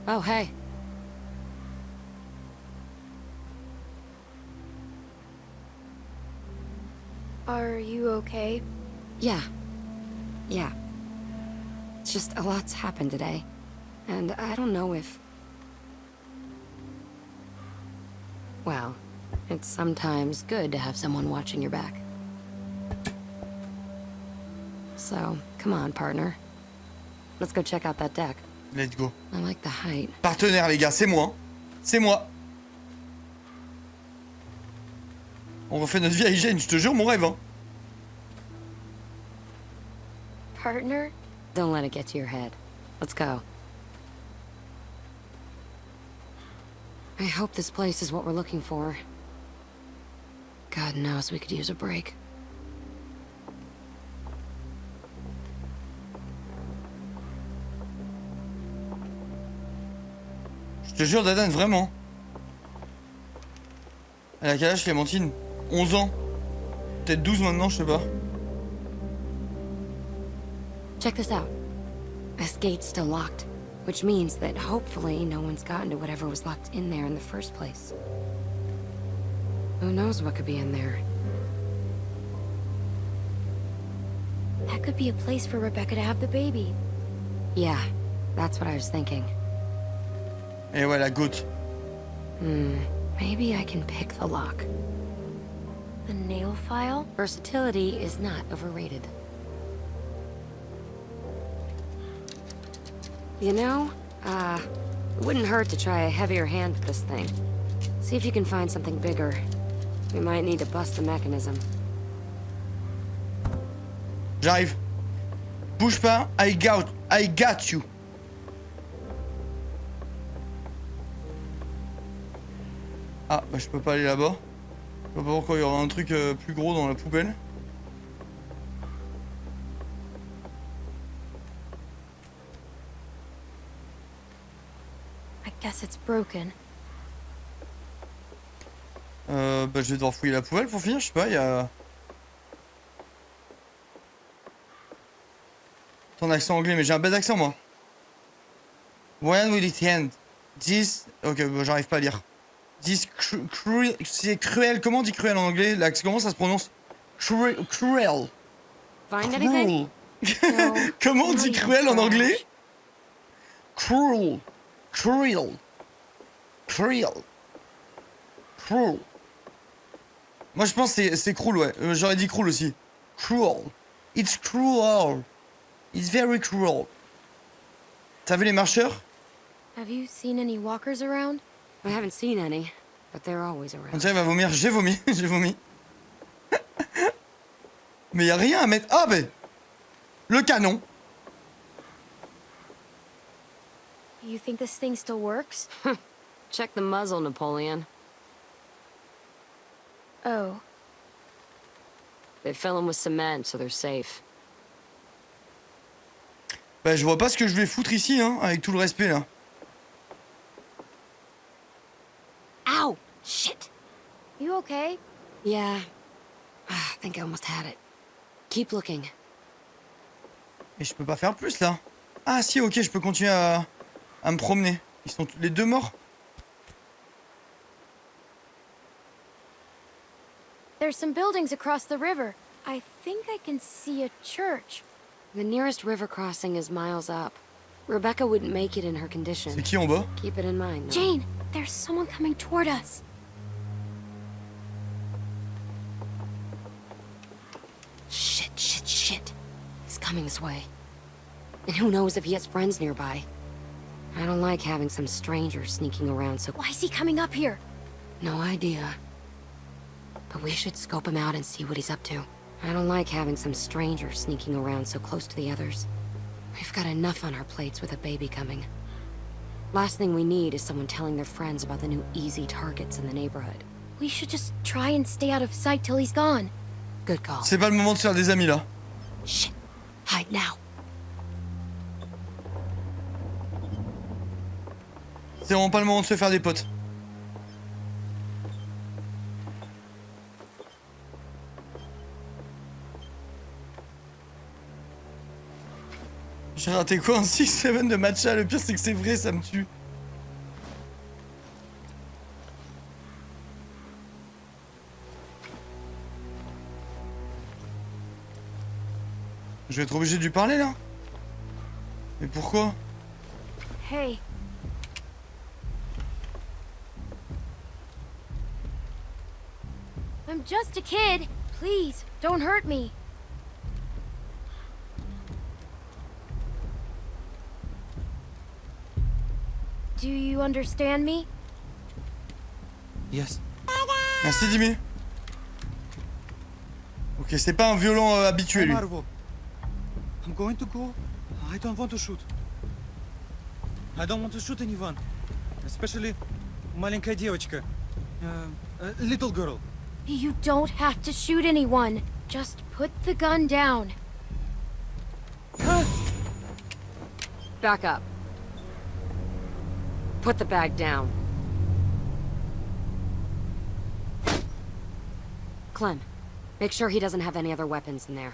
Oh, hey. Are you okay? Yeah. It's just a lot's happened today. And I don't know if... Well, It's sometimes good to have someone watching your back. So, come on, partner. Let's go check out that deck. Let's go. I like the height. Partenaire, les gars, c'est moi. Hein. C'est moi. On refait notre vie à hygiène, je te jure, mon rêve. Hein. Partner? Don't let it get to your head. Let's go. I hope this place is what we're looking for. God knows we could use a break. Je te jure, Dadan, vraiment. Elle a quel âge, Clémentine? 11 ans. Peut-être 12 maintenant, je sais pas. Check this out. This gate's still locked, which means that hopefully no one's gotten to whatever was locked in there in the first place. Who knows what could be in there? That could be a place for Rebecca to have the baby. Yeah, that's what I was thinking. Et ouais, la goutte. Maybe I can pick the lock. The nail file? Versatility is not overrated. You know, it wouldn't hurt to try a heavier hand with this thing. See if you can find something bigger. We might need to bust the mechanism. J'arrive. Bouge pas, I got you. Ah, bah je peux pas aller là-bas. Je sais pas pourquoi il y aura un truc plus gros dans la poubelle. I guess it's broken. Bah je vais devoir fouiller la poubelle pour finir, je sais pas, il y a... Ton accent anglais, mais j'ai un bel accent moi. When will it end? This... Ok, bah, j'arrive pas à lire. This c'est cruel, comment on dit cruel en anglais? Là, comment ça se prononce? Cruel. Find anything? No, Comment on dit not even cruel en trash. anglais? Cruel. Cruel. Cruel. Cruel. Moi je pense que c'est cruel, ouais. J'aurais dit cruel aussi. Cruel. It's cruel. It's very cruel. T'as vu les marcheurs? Have you seen any walkers around? I haven't seen any, but they're always On around. dirait qu'il va vomir. J'ai vomi. J'ai vomi. Mais y a rien à mettre. Ah ben le canon. You think this thing still works? Check the muzzle, Napoleon. Oh, They fill them with cement, so they're safe. Bah je vois pas ce que je vais foutre ici, hein, avec tout le respect là. Ow! Shit! you okay? Yeah. I think I almost had it. Keep looking. Mais je peux pas faire plus là. Ah si, ok, je peux continuer à me promener. Ils sont les deux morts. There's some buildings across the river. I think I can see a church. The nearest river crossing is miles up. Rebecca wouldn't make it in her condition. C'est qui en bas? Keep it in mind, though. Jane, there's someone coming toward us. Shit. He's coming this way. And who knows if he has friends nearby. I don't like having some stranger sneaking around, so Why is he coming up here? no idea. But we should scope him out and see what he's up to. I don't like having some stranger sneaking around so close to the others. We've got enough on our plates with a baby coming. Last thing we need is someone telling their friends about the new easy targets in the neighborhood. We should just try and stay out of sight till he's gone. Good call. C'est pas le moment de se faire des amis là. Shit. Hide now. C'est vraiment pas le moment de se faire des potes. J'ai raté quoi? Un 6-7 de matcha, le pire c'est que c'est vrai, ça me tue. Je vais être obligé de lui parler là? Mais pourquoi? I'm just a kid. Please, don't hurt me. Do you understand me? Yes. Merci Dimi. Ok, c'est pas un violent habitué lui. Marvo, I'm going to go. I don't want to shoot. I don't want to shoot anyone. Especially маленькая девочка. Little girl. You don't have to shoot anyone. Just put the gun down. Back up. Put the bag down. Clem, make sure he doesn't have any other weapons in there.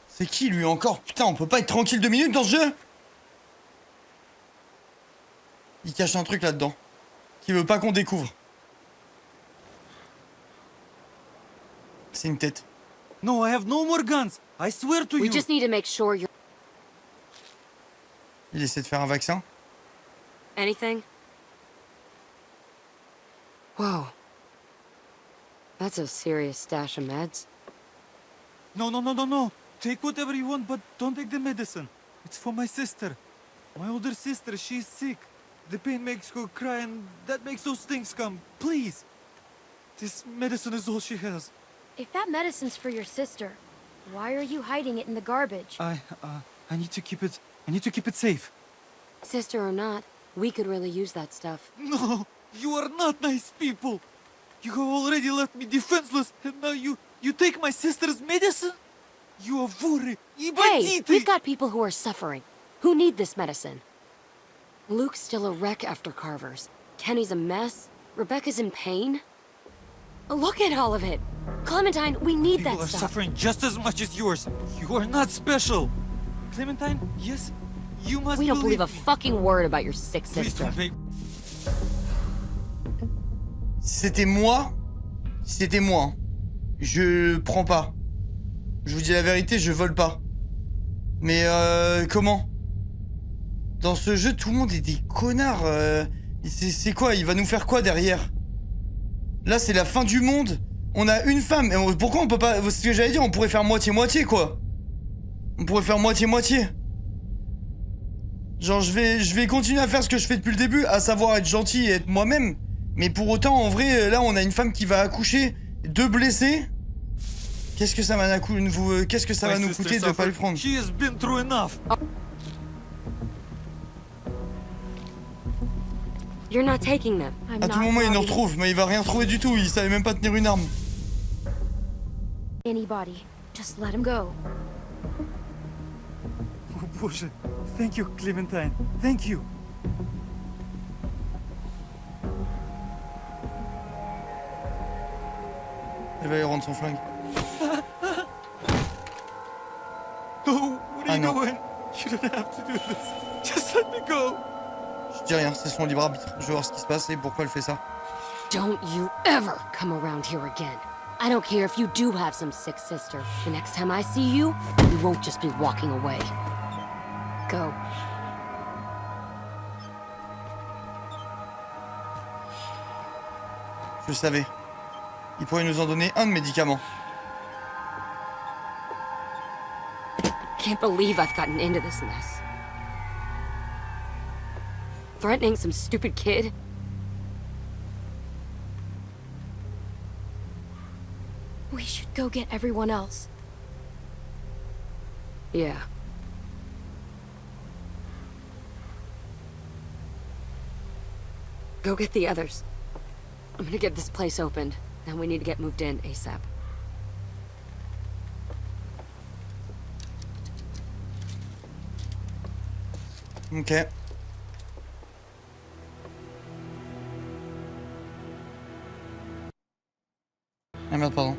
C'est qui lui encore? Putain, on peut pas être tranquille 2 minutes dans ce jeu? Il cache un truc là-dedans. Qu'il veut pas qu'on découvre. C'est une tête. No, I have no more guns. I swear to We you. just need to make sure you're... Il essaie de faire un vaccin. Anything? Whoa. That's a serious stash of meds. No. Take whatever you want, but don't take the medicine. It's for my sister. My older sister, she's sick. The pain makes her cry and that makes those things come. Please. This medicine is all she has. If that medicine's for your sister, why are you hiding it in the garbage? I need to keep it safe. Sister or not, we could really use that stuff. No, you are not nice people. You have already left me defenseless, and now you take my sister's medicine? You are worried. Hey, we've got people who are suffering, who need this medicine. Luke's still a wreck after Carver's. Kenny's a mess. Rebecca's in pain. Look at all of it. Clementine, we need People that are stuff. suffering just as much as yours. You are not special. Clementine, yes, you must We don't believe a me. fucking word about your sick Please sister. don't make... Si c'était moi, hein, je prends pas. Je vous dis la vérité, je vole pas. Mais comment? Dans ce jeu, tout le monde est des connards. C'est quoi? Il va nous faire quoi derrière? Là, c'est la fin du monde. On a une femme. Et pourquoi on peut pas... C'est ce que j'allais dire, on pourrait faire moitié-moitié, quoi. On pourrait faire moitié-moitié. Genre, je vais continuer à faire ce que je fais depuis le début, à savoir être gentil et être moi-même. Mais pour autant, en vrai, là, on a une femme qui va accoucher, 2 blessés. Qu'est-ce que ça va nous coûter de pas le prendre? She has been through enough. You're not taking them. I'm À tout not moment, il nous robbing retrouve, mais il va rien trouver du tout. Il savait même pas tenir une arme. anybody. Just let him go. Oh, Боже. Thank you, Clementine. Thank you. Elle va lui rendre son flingue. No, what are you non. doing? You don't have to do this. Just let me go. Je dis rien, c'est son libre arbitre. Je vais voir ce qui se passe et pourquoi elle fait ça. Don't you ever come around here again. I don't care if you do have some sick sister. The next time I see you, you won't just be walking away. Go. Je savais. Il pourrait nous en donner un de médicaments. Can't believe I've gotten into this mess. Threatening some stupid kid? We should go get everyone else. Yeah. Go get the others. I'm gonna get this place opened. Then we need to get moved in ASAP. Ok. Ah merde, pardon.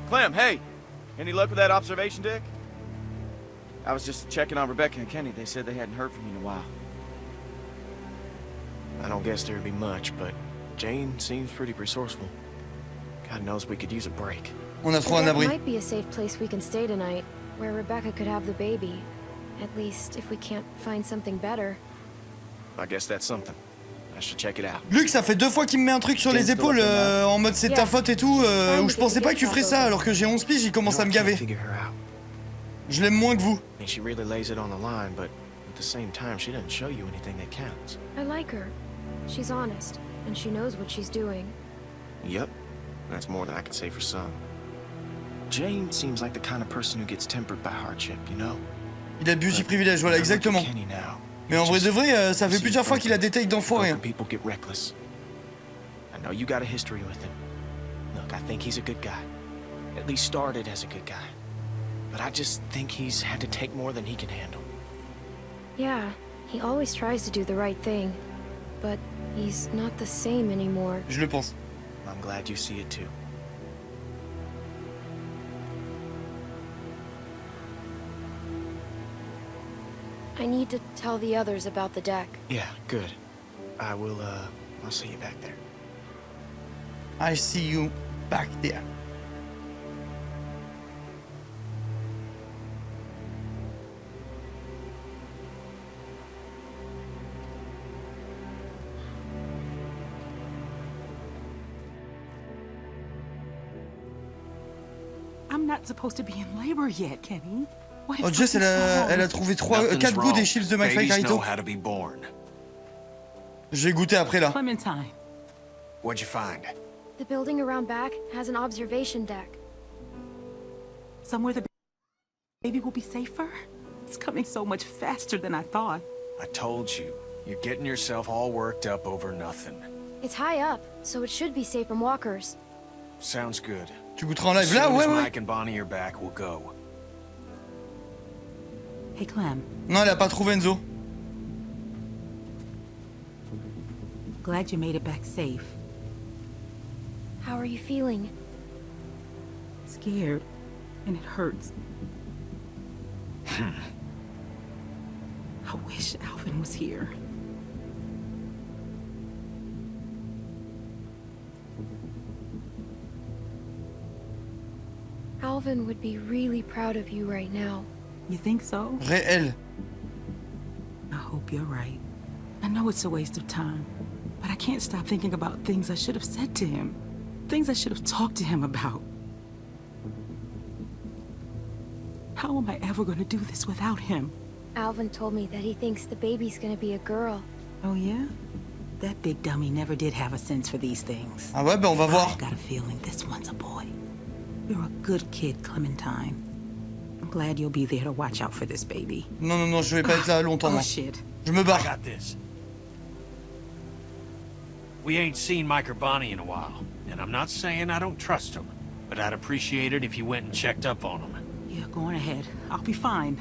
Clem, hey! Any luck with that observation deck? I was just checking on Rebecca and Kenny. They said they hadn't heard from you in a while. I don't guess there'd be much, but Jane seems pretty resourceful. God knows we could use a break. On a trouvé un The deck abri. might be a safe place we can stay tonight, where Rebecca could have the baby. At least if we can't find something better. I guess that's something. I should check it out. Luc, ça fait 2 fois qu'il me met un truc sur les épaules en mode c'est ta faute et tout, où je pensais pas que tu ferais ça alors que j'ai 11 piges, il commence à me gaver. Figure her out. Je l'aime moins que vous. I mean, she really lays it on the line, but at the same time, she doesn't show you anything that counts. I like her. She's honest, and she knows what she's doing. Yep, that's more than I can say for some. Jane seems like the kind of person who gets tempered by hardship, you know? Il a de beauty privilège, voilà, exactement. Mais en vrai de vrai, ça fait plusieurs fois qu'il a des takes d'enfoiré. Hein. People get reckless. I know you got a history with him. Look, I think he's a good guy. At least started as a good guy. But I just think he's had to take more than he can handle. Yeah, he always tries to do the right thing. But he's not the same anymore. Je le pense. I'm glad you see it too. I need to tell the others about the deck. Yeah, good. I'll see you back there. I see you back there. I'm not supposed to be in labor yet, Kenny. What if Oh Jess, elle a trouvé 4 goûts des chips de McFly Carito. Je vais goûter après là. Clementine. What'd you find? The building around back has an observation deck. Somewhere the baby will be safer? It's coming so much faster than I thought. I told you, you're getting yourself all worked up over nothing. It's high up, so it should be safe from walkers. Sounds good. Tu goûteras en live là, As soon ouais, as ouais. Mike and Bonnie are back, we'll go. Hey, Clem. Non, elle a pas trouvé Enzo. Glad you made it back safe. How are you feeling? Scared. And it hurts. I wish Alvin was here. Alvin would be really proud of you right now. You think so? Réel. I hope you're right. I know it's a waste of time, but I can't stop thinking about things I should have said to him. Things I should have talked to him about. How am I ever going to do this without him? Alvin told me that he thinks the baby's gonna be a girl. Oh, yeah? That big dummy never did have a sense for these things. Ah ouais, ben on va voir. I've got a feeling this one's a boy. You're a good kid, Clementine. I'm glad you'll be there to watch out for this baby. Non, non, non, je vais pas être là longtemps, moi. Oh, shit. Je me I barre. got this. We ain't seen Mike or Bonnie in a while, and I'm not saying I don't trust them, but I'd appreciate it if you went and checked up on them. Yeah, go on ahead. I'll be fine.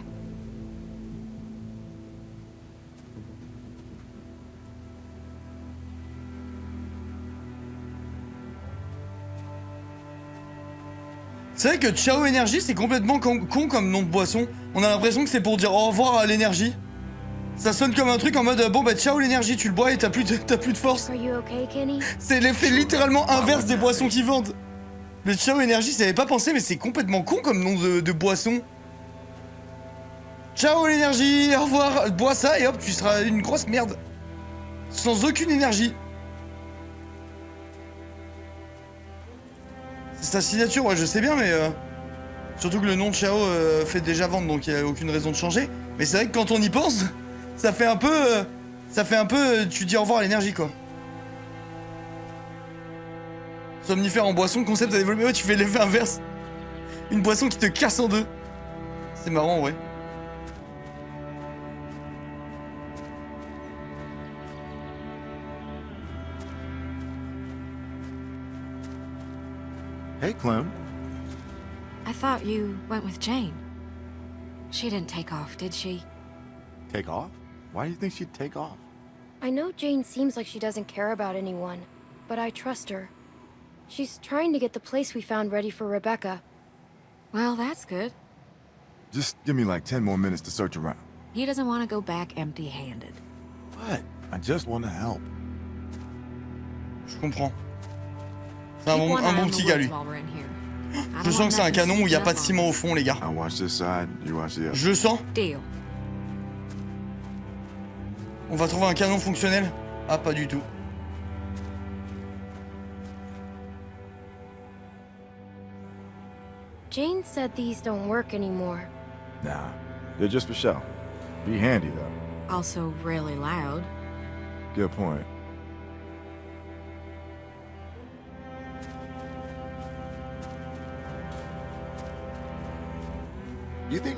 C'est vrai que Ciao Énergie, c'est complètement con comme nom de boisson. On a l'impression que c'est pour dire au revoir à l'énergie. Ça sonne comme un truc en mode bon bah ciao l'énergie, tu le bois et t'as plus de force. Are you okay, Kenny? C'est l'effet littéralement inverse des boissons qui vendent. Le Ciao Énergie, j'y avais pas pensé, mais c'est complètement con comme nom de boisson. Ciao l'énergie, au revoir, bois ça et hop, tu seras une grosse merde. Sans aucune énergie. C'est sa signature, ouais, je sais bien, mais surtout que le nom de Ciao fait déjà vendre, donc il n'y a aucune raison de changer. Mais c'est vrai que quand on y pense, ça fait un peu... tu dis au revoir à l'énergie, quoi. Somnifère en boisson, concept à développer, ouais, tu fais l'effet inverse. Une boisson qui te casse en deux. C'est marrant, ouais. Hey, Clem. I thought you went with Jane. She didn't take off, did she? Take off? Why do you think she'd take off? I know Jane seems like she doesn't care about anyone, but I trust her. She's trying to get the place we found ready for Rebecca. Well, that's good. Just give me like 10 more minutes to search around. He doesn't want to go back empty-handed. What? I just want to help. Je comprends. C'est un Keep bon one eye on petit the gars, woods lui. while we're in here. Je sens que c'est un canon où il n'y a pas de ciment au fond, les gars. I watch this side, you watch the other. Je le sens. Deal. On va trouver un canon fonctionnel. Ah, pas du tout. Jane said these don't work anymore. Nah, they're just for show. Be handy, though. Also really loud. Good point. You think...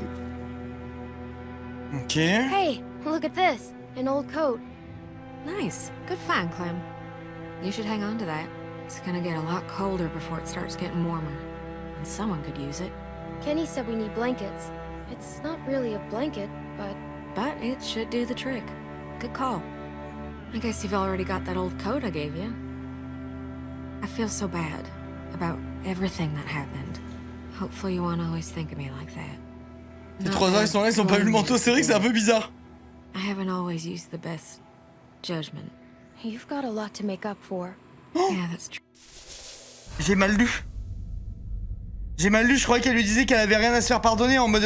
Ok. Hey, look at this. An old coat. Nice. Good find, Clem. You should hang on to that. It's gonna get a lot colder before it starts getting warmer. And someone could use it. Kenny said we need blankets. It's not really a blanket, but... But it should do the trick. Good call. I guess you've already got that old coat I gave you. I feel so bad about everything that happened. Hopefully you won't always think of me like that. Les 3 ans, ils sont là, ils ont pas vu le manteau. C'est vrai que c'est un peu bizarre. I haven't always used the best judgment. You've got a lot to make up for. Yeah, that's true. J'ai mal lu. J'ai mal lu, je croyais qu'elle lui disait qu'elle avait rien à se faire pardonner en mode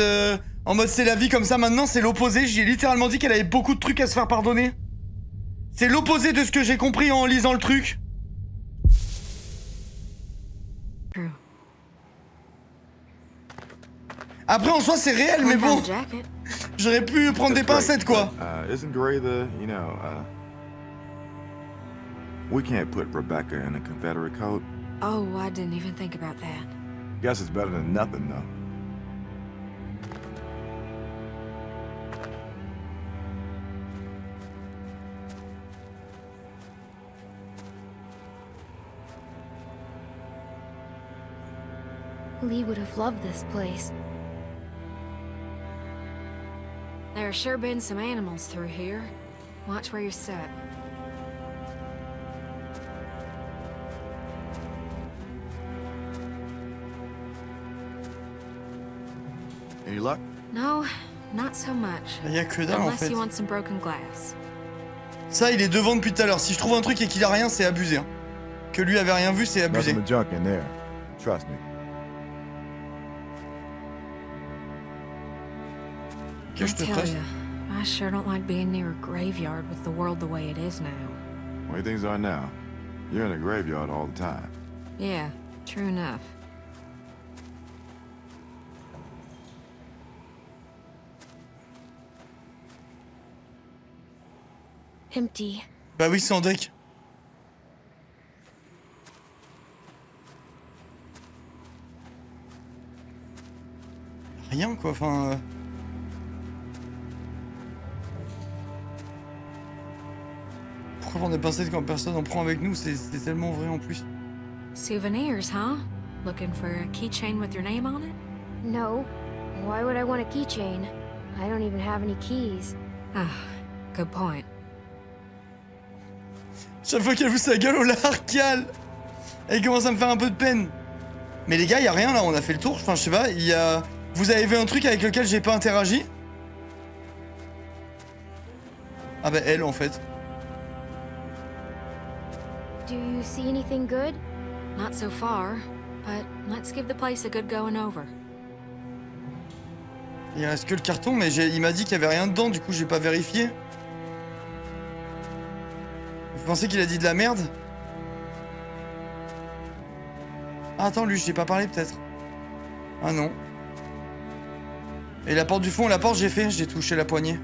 c'est la vie comme ça. Maintenant c'est l'opposé, j'ai littéralement dit qu'elle avait beaucoup de trucs à se faire pardonner. C'est l'opposé de ce que j'ai compris en lisant le truc. True. Après en soi c'est réel mais bon. J'aurais pu prendre des pincettes quoi. Isn't Gray the, we can't put Rebecca in a Confederate coat. Oh, I didn't even think about that. Guess it's better than nothing, though. Lee would have loved this place. There's sure been some animals through here. Watch where you step. Any luck? No, not so much. Il y a que dalle en Unless fait. you want some broken glass. Ça il est devant depuis tout à l'heure. Si je trouve un truc et qu'il a rien, c'est abusé. Hein. Que lui avait rien vu, c'est abusé. Nothing but junk in there. Trust me. Que je te tell trust. you, I sure don't like being near a graveyard with the world the way it is now. The way things are now, you're in a graveyard all the time. Yeah, true enough. Empty. Bah oui, sans deck. Rien quoi, enfin... Pourquoi prendre des pincettes quand personne en prend avec nous? C'est tellement vrai en plus. Souvenirs, huh? Looking for a keychain with your name on it? No. Why would I want a keychain? I don't even have any keys. Ah, good point. Chaque fois qu'elle ouvre sa gueule, on la recale. Elle commence à me faire un peu de peine. Mais les gars, y a rien là, on a fait le tour. Enfin, je sais pas, il y a... Vous avez vu un truc avec lequel j'ai pas interagi? Ah bah elle en fait. Do you see anything good? Not so far, but let's give the place a good going over. Il reste que le carton, mais il m'a dit qu'il y avait rien dedans, du coup j'ai pas vérifié. Vous pensez qu'il a dit de la merde? Ah attends, lui, je t'ai pas parlé peut-être. Ah non. Et la porte du fond, la porte j'ai fait, j'ai touché la poignée.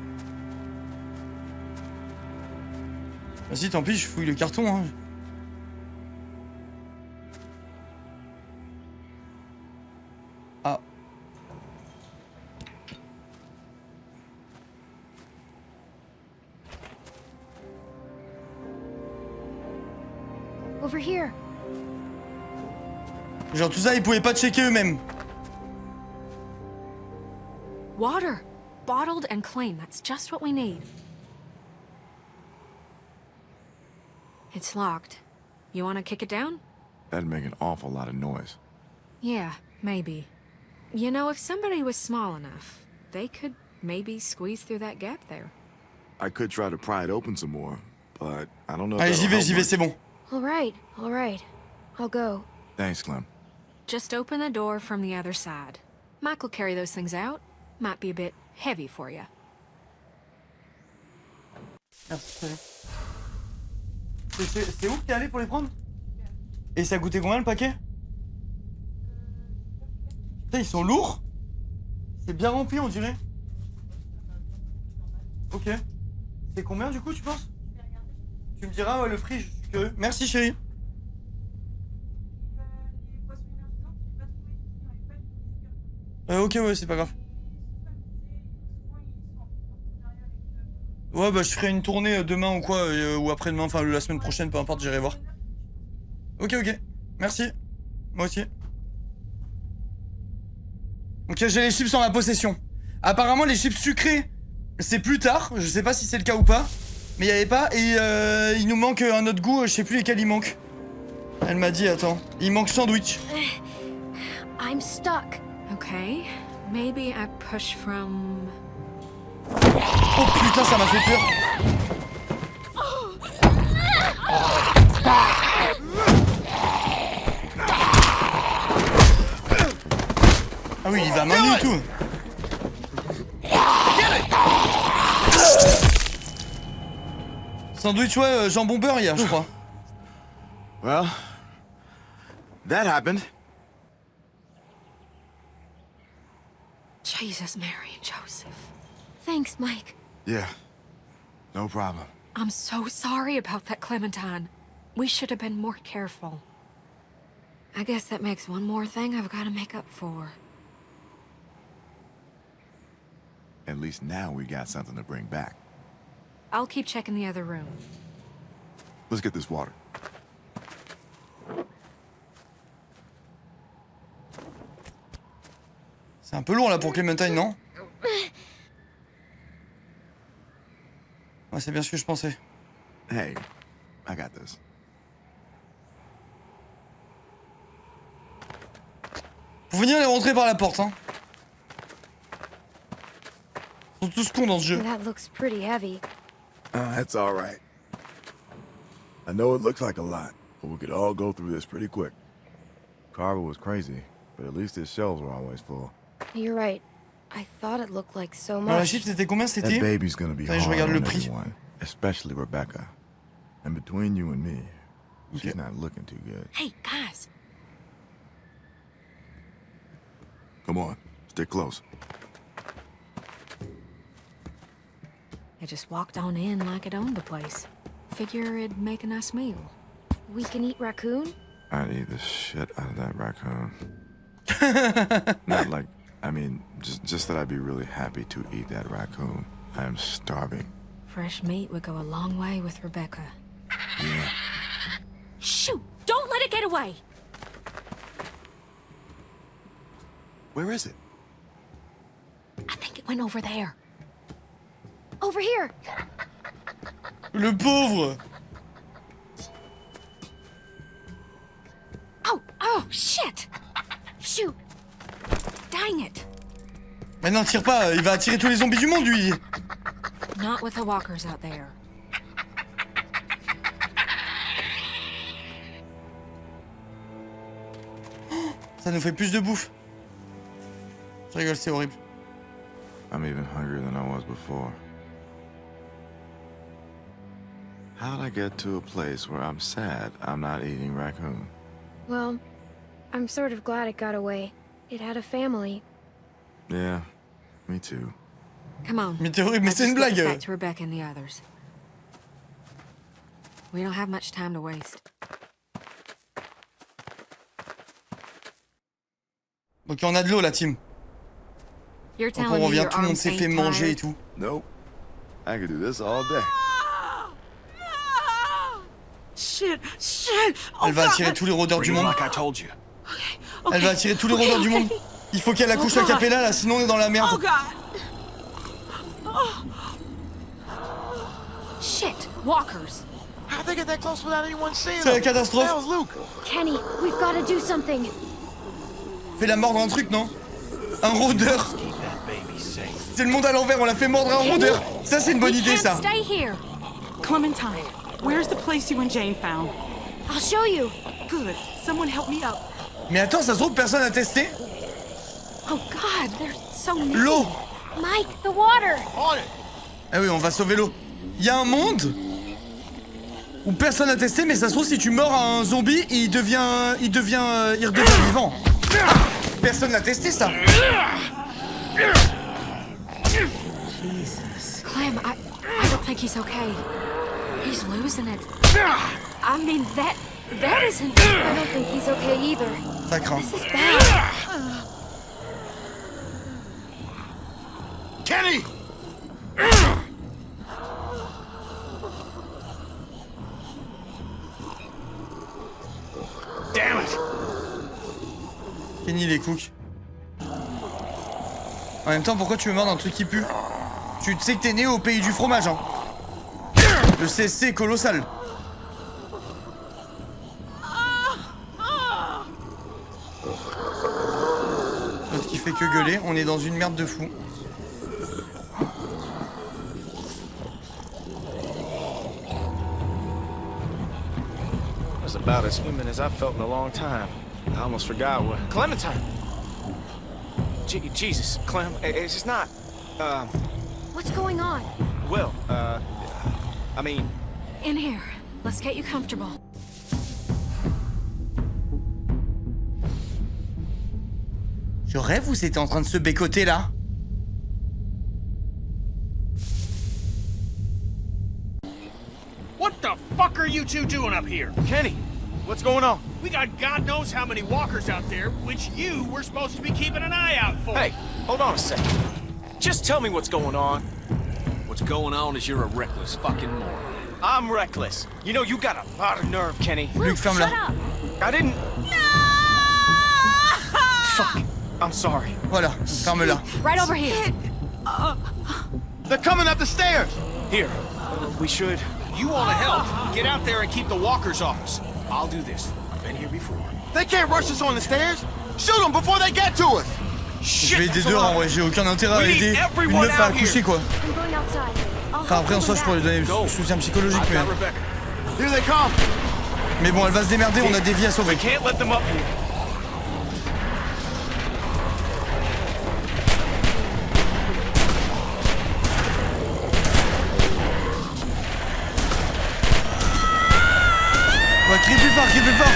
Vas-y, tant pis, je fouille le carton, hein. Ah. Over here. Genre tout ça, ils pouvaient pas checker eux-mêmes. Water! Bottled and clean, that's just what we need. It's locked. You want to kick it down? That'd make an awful lot of noise. Yeah, maybe. You know, if somebody was small enough, they could maybe squeeze through that gap there. I could try to pry it open some more, but I don't know if Allez, that'll help j'y vais, much. All c'est bon. right. I'll go. Thanks, Clem. Just open the door from the other side. Mike will carry those things out. Might be a bit heavy for you. Merci. C'est où que t'es allé pour les prendre? Et ça coûtait combien le paquet? Putain, ils sont lourds. C'est bien rempli, on dirait. Ok. C'est combien du coup, tu penses? Tu me diras ouais, le prix, je suis curieux. Merci chérie. Ok, ouais, c'est pas grave. Ouais, bah je ferai une tournée demain ou quoi, ou après-demain, enfin la semaine prochaine, peu importe, j'irai voir. Ok, ok. Merci. Moi aussi. Ok, j'ai les chips en ma possession. Apparemment, les chips sucrés, c'est plus tard. Je sais pas si c'est le cas ou pas. Mais il y avait pas. Et il nous manque un autre goût, je sais plus lesquels il manque. Elle m'a dit, attends. Il manque sandwich. I'm stuck. Okay, maybe I push from... Oh putain, ça m'a fait peur. Ah oui, il va manger et tout. Sandwich, ouais, jambon beurre hier, je crois. Well, that happened. Jesus, Mary and Joseph. Thanks, Mike. Yeah, no problem. I'm so sorry about that, Clementine. We should have been more careful. I guess that makes one more thing I've got to make up for. At least now we got something to bring back. I'll keep checking the other room. Let's get this water. C'est un peu lourd là pour Clementine, non? Ouais, c'est bien ce que je pensais. Hey, I got this. Faut venir les rentrer par la porte, hein. Ils sont tous cons dans ce jeu. That looks pretty heavy. That's all right. I know it looks like a lot, but we could all go through this pretty quick. Carver was crazy, but at least his shelves were always full. You're right. I thought it looked like so Alors, la much. chip, c'était combien c'était? That baby's gonna be Allez, je hard regarde on le prix. everyone, especially Rebecca. And between you and me, she's not looking too good. Hey, guys. Come on, stick close. I just walked on in like it owned the place. Figure it'd make a nice meal. We can eat raccoon? I'd eat the shit out of that raccoon. Not like, I mean, just that I'd be really happy to eat that raccoon. I am starving. Fresh meat would go a long way with Rebecca. Yeah. Shoot! Don't let it get away! Where is it? I think it went over there. Over here! Le pauvre! Oh, shit! Shoot! Dang it! Mais non, tire pas, il va attirer tous les zombies du monde, lui! Not with the walkers out there. Ça nous fait plus de bouffe. Je rigole, c'est horrible. I'm even hungrier than I was before. How'd I get to a place where I'm sad I'm not eating raccoon? Well, I'm sort of glad it got away. It had a family. Yeah, me too. Come on. Mais t'es horrible, mais Let's c'est une just get blague! back to Rebecca and the others. We don't have much time to waste. Donc on a de l'eau, la team. You're Donc on telling me revient, your tout le monde arms s'est fait ain't manger et tired? tout. Nope. I could do this all day. Shit! Shit! Elle va attirer tous les rôdeurs du monde. Like I told you. Elle va attirer tous les rôdeurs du monde. Il faut qu'elle accouche à Capella là, sinon on est dans la merde. Oh God! Shit! Walkers! How'd they get that close without anyone seeing C'est la them? catastrophe. How's Luke? Kenny, we've got to do something. Fais la mordre un truc, non? Un rôdeur. C'est le monde à l'envers, on l'a fait mordre un rôdeur. Ça c'est une bonne idée ça. Stay here! Clementine, where's the place you and Jane found? I'll show you. Good. Someone help me up. Mais attends, ça se trouve, personne n'a testé? Oh God, they're so neat. L'eau! Mike, the water! Ah oui, on va sauver l'eau. Il y a un monde où personne n'a testé, mais ça se trouve, si tu mords à un zombie, il redevient vivant. Personne n'a testé ça. Jesus. Clem, I don't think he's okay. He's losing it. I mean, that isn't... I don't think he's okay either. Ça craint. This is bad. Kenny! Damn it! Kenny les cooks. En même temps, pourquoi tu me mords dans un truc qui pue? Tu sais que t'es né au pays du fromage, hein. Le CSC est colossal. L'autre qui fait que gueuler, on est dans une merde de fou. That's about as human as I've felt in a long time. I almost forgot what... Clementine! Jesus, Clem, it's just not... What's going on? Well, I mean... In here. Let's get you comfortable. Je rêve ou c'était en train de se bécoter là? What the fuck are you two doing up here? Kenny, what's going on? We got God knows how many walkers out there, which you were supposed to be keeping an eye out for. Hey, hold on a second. Just tell me what's going on. What's going on is you're a reckless fucking moron. I'm reckless. You know, you got a lot of nerve, Kenny. Luke, ferme-la. I didn't... Fuck. I'm sorry. Voilà, ferme-la. Right over here. They're coming up the stairs! Here, we should... You want to help? Get out there and keep the walkers off us. I'll do this. I've been here before. They can't rush us on the stairs! Shoot them before they get to us! Je vais aider dehors en vrai, j'ai aucun intérêt à aider une meuf à accoucher quoi. I'm going outside. I'll Enfin après en soi je pourrais lui donner du soutien psychologique mais... Here they come! Mais bon elle va se démerder, on a des vies à sauver. Can't let them up here. Ouais, crie plus fort, crie plus fort.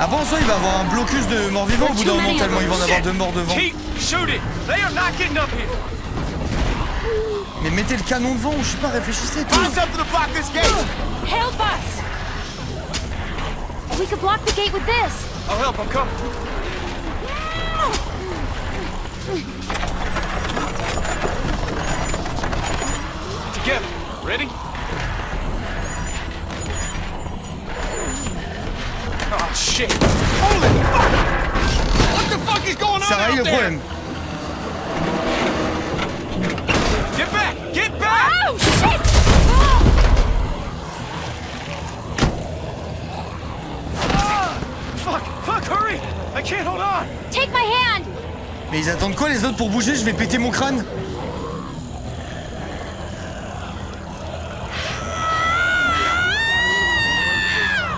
Après en soi il va avoir un blocus de morts vivants au bout d'un moment tellement il va en avoir de morts devant. Keep shooting. They are not getting up here. Mais mettez le canon devant ou je sais pas, réfléchissez tous. Find something to block this gate! Help us! We could block the gate with this. I'll help. I'm coming. Together. Ready? Oh shit! Holy fuck! What the fuck is going on Ça règle out le there? problème. Get back! Get back! Oh, shit! Fuck! Hurry! I can't hold on. Take my hand! Mais ils attendent quoi les autres pour bouger? Je vais péter mon crâne.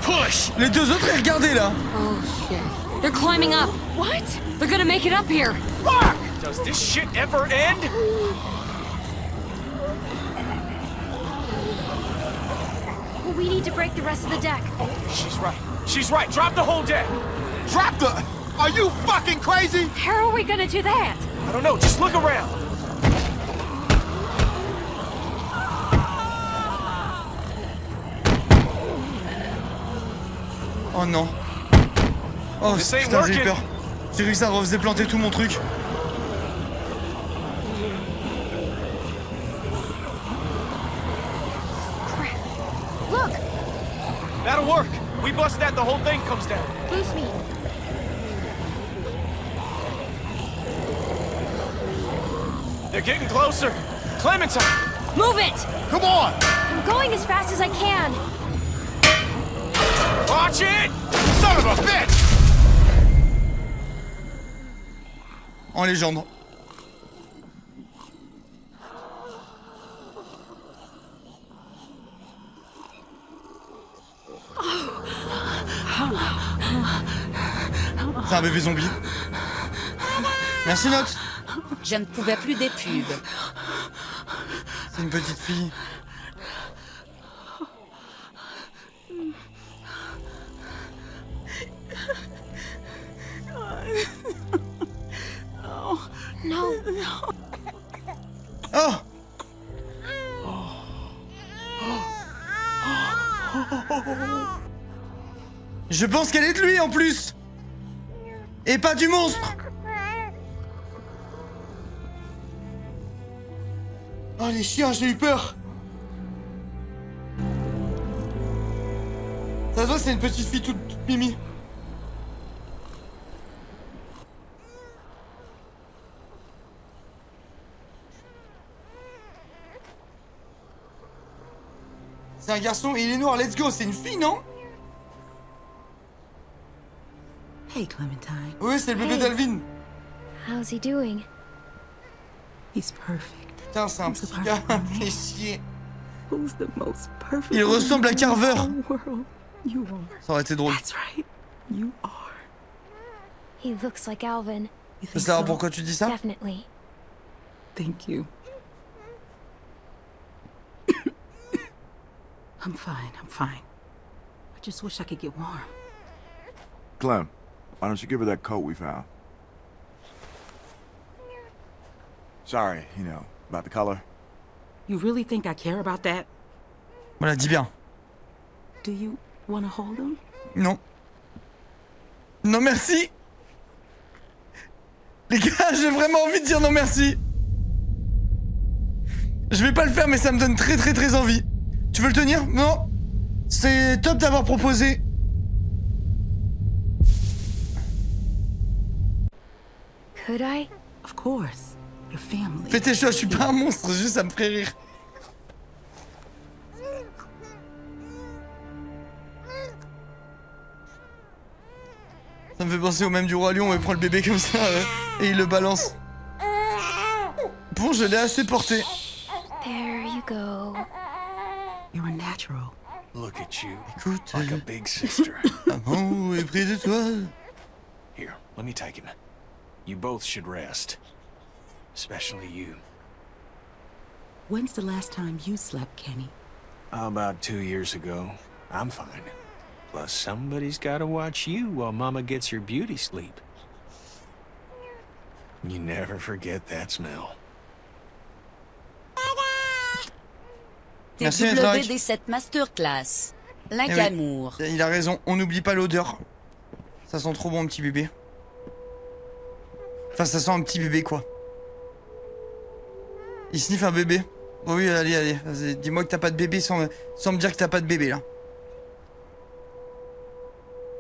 Push! Les deux autres, regardez là. Oh, shit. They're climbing up. What? They're gonna make it up here. Fuck! Does this shit ever end? Well, we need to break the rest of the deck. She's right. She's right. Drop the whole deck. Drop the... Are you fucking crazy? How are we gonna do that? I don't know. Just look around. Oh non. Oh This ain't putain j'ai eu working. peur. J'ai réussi à refaire planter tout mon truc. Look! That'll work. We bust that, the whole thing comes down. Boost me. They're getting closer. Clementine! Move it! Come on! I'm going as fast as I can. Watch it! Son of a bitch! En légende. C'est un bébé zombie. Merci, Note. Je ne pouvais plus des pubs. C'est une petite fille. No. Oh! Je pense qu'elle est de lui en plus! Et pas du monstre! Oh les chiens, j'ai eu peur! Ça se voit, c'est une petite fille toute mimi. C'est un garçon et il est noir, let's go, c'est une fille, non? Hey, Clementine. Oui, c'est le bébé Hey. d'Alvin. How's he doing? He's perfect. Putain, c'est un Who's the petit gars, perfect man? fait chier. Who's the most perfect? Il ressemble à man in the Carver. whole world? You are. Ça aurait été drôle. That's right. You are. He looks like Alvin. You Je think sais pas so? pourquoi tu dis ça? Definitely. Thank you. I'm fine. I'm fine. I just wish I could get warm. Clem, why don't you give her that coat we found? Sorry, you know, about the color. You really think I care about that? Voilà, dis bien. Do you want to hold him? Non. Non merci. Les gars, j'ai vraiment envie de dire non merci. Je vais pas le faire, mais ça me donne très envie. Tu veux le tenir? Non. C'est top d'avoir proposé. Could I? Of course. Your family. Fais tes choix, je suis pas un monstre, juste ça me ferait rire. Ça me fait penser au même du Roi Lion, il prend le bébé comme ça et il le balance. Bon, je l'ai assez porté. There you go. You're a natural. Look at you, Écoute, like a big sister. maman est près de toi. Here, let me take him. You both should rest. Especially you. When's the last time you slept, Kenny? About 2 years ago. I'm fine. Plus, somebody's gotta watch you while Mama gets her beauty sleep. You never forget that smell. Merci, Maître TWD7 Masterclass. Eh L'incamour. oui, il a raison, on n'oublie pas l'odeur. Ça sent trop bon un petit bébé. Enfin, ça sent un petit bébé quoi. Il sniffe un bébé. Oh oui, allez, vas-y, dis-moi que t'as pas de bébé sans me dire que t'as pas de bébé là.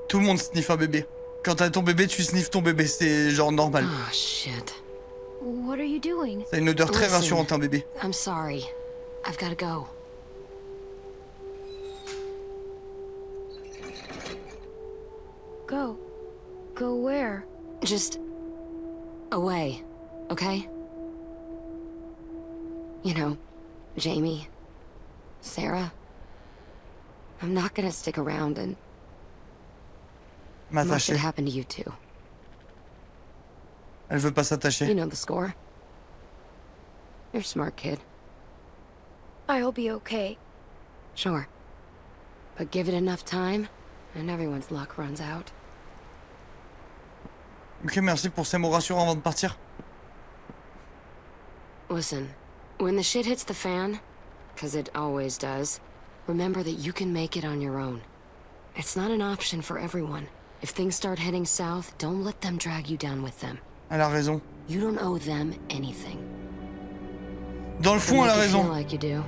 Tout le monde sniffe un bébé. Quand t'as ton bébé, tu sniffes ton bébé, c'est genre normal. Oh, shit. What are you doing? Ça a une odeur très Listen. rassurante un bébé. I'm sorry. I've gotta go. Go. Go where? Just away, okay? You know, Jamie, Sarah. I'm not gonna stick around and much M'attacher. could happen to you too. Elle veut pas You s'attacher. know the score. You're a smart kid. I'll be okay. Sure. But give it enough time, and everyone's luck runs out. Ok, merci pour ces mots rassurants avant de partir. Listen, when the shit hits the fan, 'cause it always does, remember that you can make it on your own. It's not an option for everyone. If things start heading south, don't let them drag you down with them. Elle a raison. You don't owe them anything. Dans le fond, elle a Make you feel raison. like you do.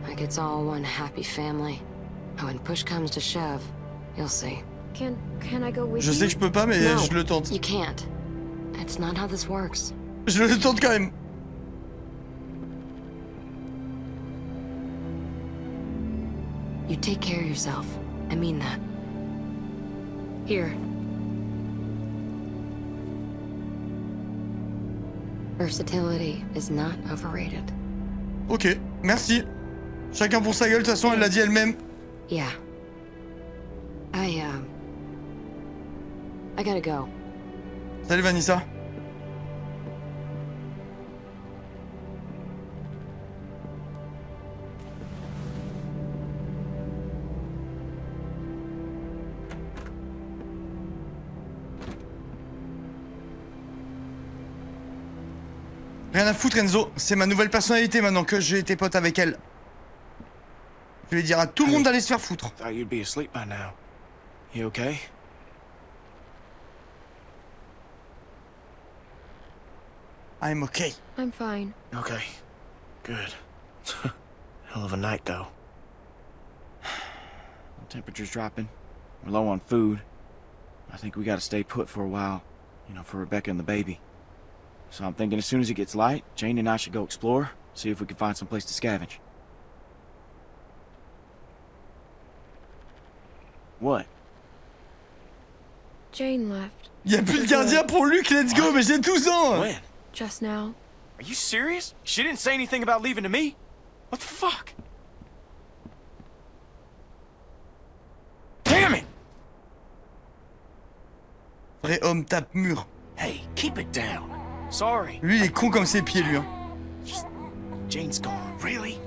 Like it's all one happy family. And when push comes to shove, you'll see. Can I go with Je you? sais que je peux pas, mais No, je le tente. you can't. It's not how this works. Je le tente quand même. You take care of yourself. I mean that. Here. Versatility is not overrated. Ok, merci. Chacun pour sa gueule, de toute façon, elle l'a dit elle-même. Yeah. I gotta go. Salut Vanessa. Rien à foutre Enzo, c'est ma nouvelle personnalité maintenant que j'ai été pote avec elle. Je vais dire à tout le monde d'aller se faire foutre. Thought you'd be asleep by now. You okay? I'm okay. I'm fine. Okay. Good. Hell of a night, though. The temperature's dropping. We're low on food. I think we gotta stay put for a while. You know, for Rebecca and the baby. So I'm thinking as soon as it gets light, Jane and I should go explore, see if we can find some place to scavenge. What? Jane left. Y'a plus de gardien pour Luke, let's go, mais j'ai 12 ans! When? Just now. Are you serious? She didn't say anything about leaving to me? What the fuck? Damn it! Vrai homme tape mur. Hey, keep it down. Sorry. Lui, il est con comme ses pieds, lui. Hein. Jane's gone. Really?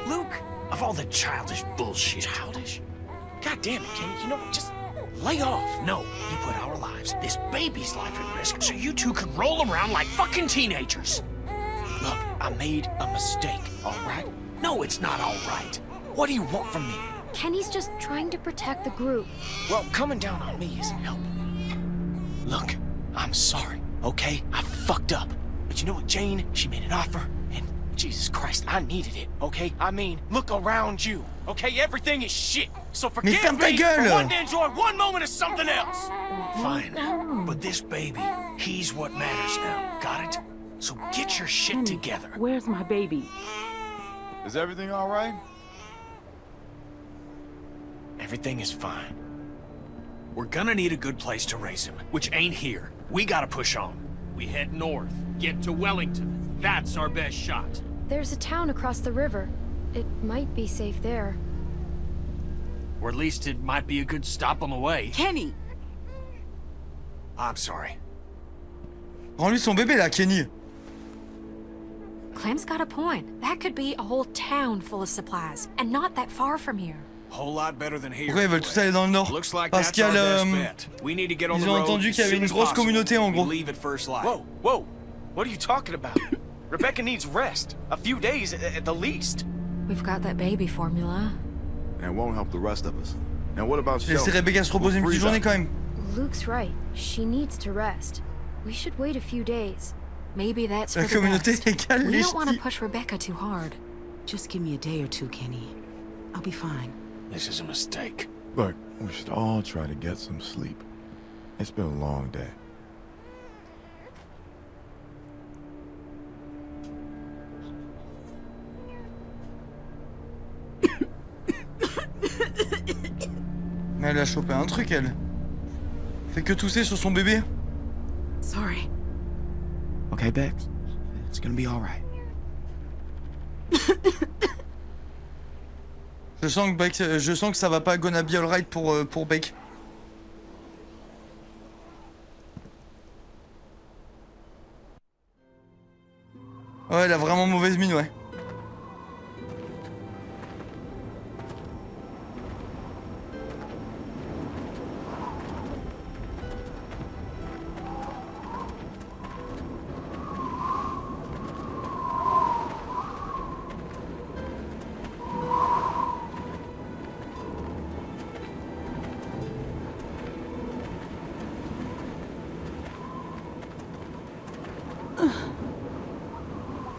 Luke? Of all the childish bullshit. Childish? God damn it, Kenny. You know what? Just lay off. No, you put our lives, this baby's life at risk, so you two can roll around like fucking teenagers. Look, I made a mistake, all right? No, it's not all right. What do you want from me? Kenny's just trying to protect the group. Well, coming down on me isn't helping. Look, I'm sorry, okay? I fucked up. But you know what, Jane? She made an offer, and Jesus Christ, I needed it, okay? I mean, look around you, okay? Everything is shit. So forgive me for wanting to enjoy one moment of something else. Fine. But this baby, he's what matters now. Got it? So get your shit together. Where's my baby? Is everything all right? Everything is fine. We're gonna need a good place to raise him, which ain't here. We gotta push on. We head north, get to Wellington. That's our best shot. There's a town across the river. It might be safe there. Or at least it might be a good stop on the way. Kenny! I'm sorry. Rends-lui son bébé, là, Kenny. Clem's got a point. That could be a whole town full of supplies, and not that far from here. Whole lot better than here. Pourquoi ils veulent tous aller dans le nord? Looks like Parce that's qu'il y a our le... best bet. We need to get on Ils the ont road entendu as qu'il y avait soon une as grosse possible. communauté, en We gros. leave at first light. Whoa, whoa. What are you talking about? Rebecca needs rest. A few days at the least. We've got that baby formula. And won't help the rest of us. And what about Laissez shelter? Rebecca se reposer une petite journée, quand même. Luke's right. She needs to rest. We should wait a few days. Maybe that's for La the communauté best. égale We les don't want to ch'tis. push Rebecca too hard. Just give me a day or two, Kenny. I'll be fine. This is a mistake. Look, we should all try to get some sleep. It's been a long day. Mais elle a chopé un truc, elle. Fait que tousser sur son bébé. Sorry. Okay, Bex. It's gonna be all right. Je sens que ça va pas gonna be alright pour Beck. Ouais, elle a vraiment mauvaise mine, ouais.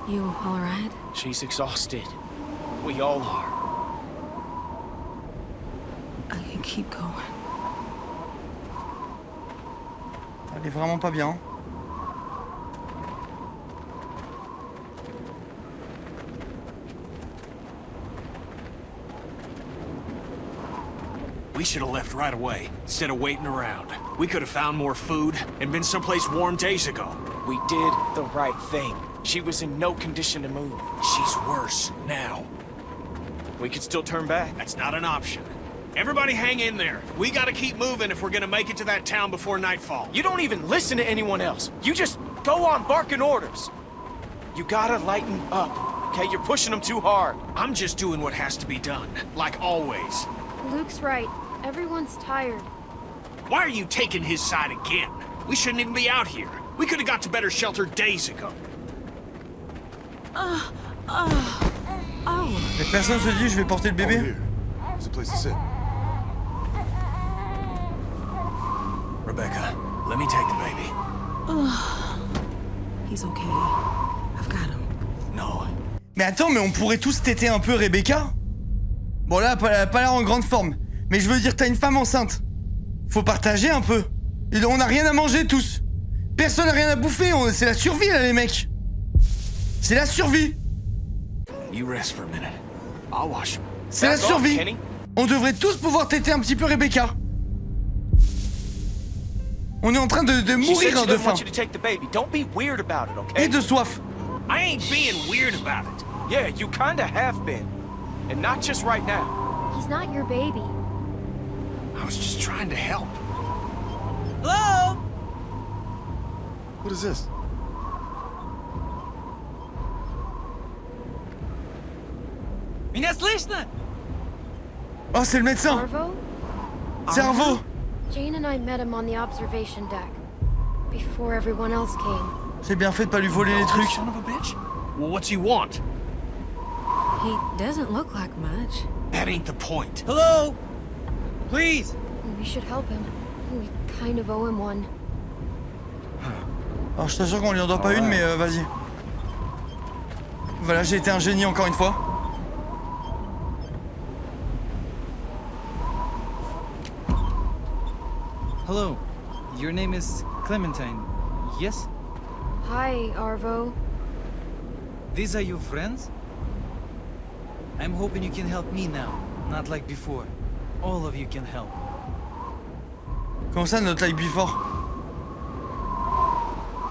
You all right? She's exhausted. We all are. I can keep going. Elle est vraiment pas bien. We should have left right away, instead of waiting around. We could have found more food and been someplace warm days ago. We did the right thing. She was in no condition to move. She's worse now. We could still turn back. That's not an option. Everybody hang in there. We gotta keep moving if we're gonna make it to that town before nightfall. You don't even listen to anyone else. You just go on barking orders. You gotta lighten up, okay? You're pushing them too hard. I'm just doing what has to be done, like always. Luke's right. Everyone's tired. Why are you taking his side again? We shouldn't even be out here. We could have got to better shelter days ago. Mais personne se dit je vais porter le Over bébé. here. There's a place to sit. Rebecca, let me take the baby. He's okay. I've got him. No. Mais attends, mais on pourrait tous téter un peu Rebecca? Bon là, elle a pas l'air en grande forme. Mais je veux dire, t'as une femme enceinte. Faut partager un peu. Et on a rien à manger tous. Personne n'a rien à bouffer, c'est la survie là les mecs. C'est la survie. You rest for a minute. I'll wash him. C'est la Back off, survie. Kenny. On devrait tous pouvoir téter un petit peu Rebecca. On est en train de She said mourir she de doesn't faim. want you to take the baby. Don't be weird about it, okay? Et de soif. I ain't being weird about it. Yeah, you kinda have been. And not just right now. He's not your baby. I was just trying to help. Hello? What is this? Меня слышно? Oh, c'est le médecin. Arvo? Cerveau. Jane and I met him on the observation deck. Before everyone else came. J'ai bien fait de pas lui voler les trucs. Son of a bitch. Well, what's he want? He doesn't look like much. That ain't the point. Hello? Please? We should help him. We kind of owe him one. Alors je t'assure qu'on lui en doit pas une, mais vas-y. Voilà, j'ai été un génie encore une fois. Hello. Your name is Clementine. Yes? Hi, Arvo. These are your friends? I'm hoping you can help me now, not like before. All of you can help. Comment ça, notre like before?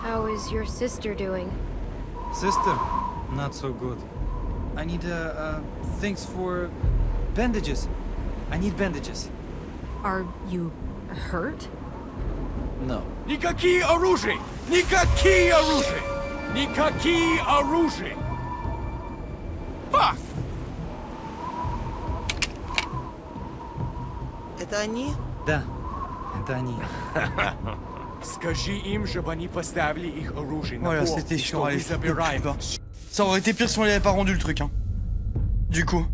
How is your sister doing? Sister, not so good. I need things for bandages. I need bandages. Are you hurt? No. Никакие оружия! Никакие оружия! Никакие оружия! Fuck! Это они? Да, это они. Скажи им, чтобы они поставили их оружие на Voilà, пол, c'était и chiant, что allez, мы забираем. plus bas. Ça aurait été pire si on lui avait pas rendu le truc, hein. Du coup.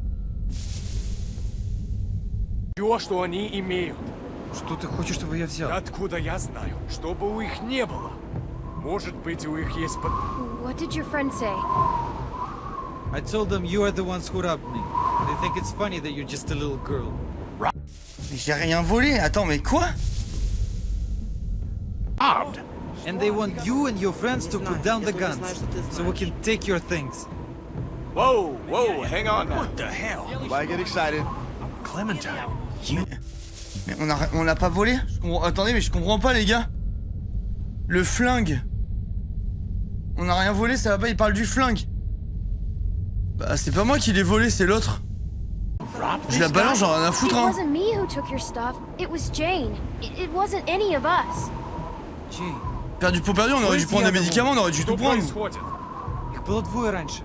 Все, что они имеют. Что ты хочешь, чтобы я взял? Откуда я знаю? Чтобы у их не было. Может быть, у их есть... What did your friend say? I told them you are the ones who robbed me. They think it's funny that you're just a little girl. Mais j'ai rien volé. Attends, mais quoi? Armed. And they want you and your friends to put down the guns, so we can take your things. Whoa, whoa, hang on now. What the hell? Why get excited? Clementine. Mais on l'a pas volé? Attendez, mais je comprends pas, les gars. Le flingue. On a rien volé, ça va pas, il parle du flingue. Bah, c'est pas moi qui l'ai volé, c'est l'autre. Je la balance, j'en ai rien à It foutre, hein. wasn't me who took your stuff. It was Jane. It wasn't any of us. Jane, Perdu pour perdu, on aurait dû prendre des médicaments, on aurait dû tout prendre. их было двое раньше.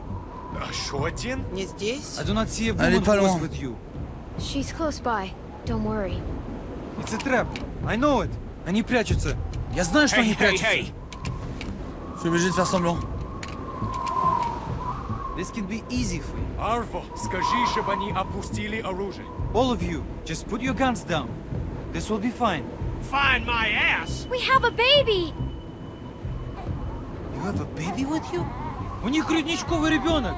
Еще один? Не здесь? I do not see a Elle est woman pas who was loin. with you. She's close by. Don't worry. It's a trap. I know it. Они прячутся. Я знаю, что они Hey, hey, прячутся. hey! Je suis obligé de faire semblant. This can be easy for you. Арво, скажи, чтобы они опустили оружие. All of you, just put your guns down. This will be fine. Find my ass! We have a baby! You have a baby with you? У них грудничковый ребенок.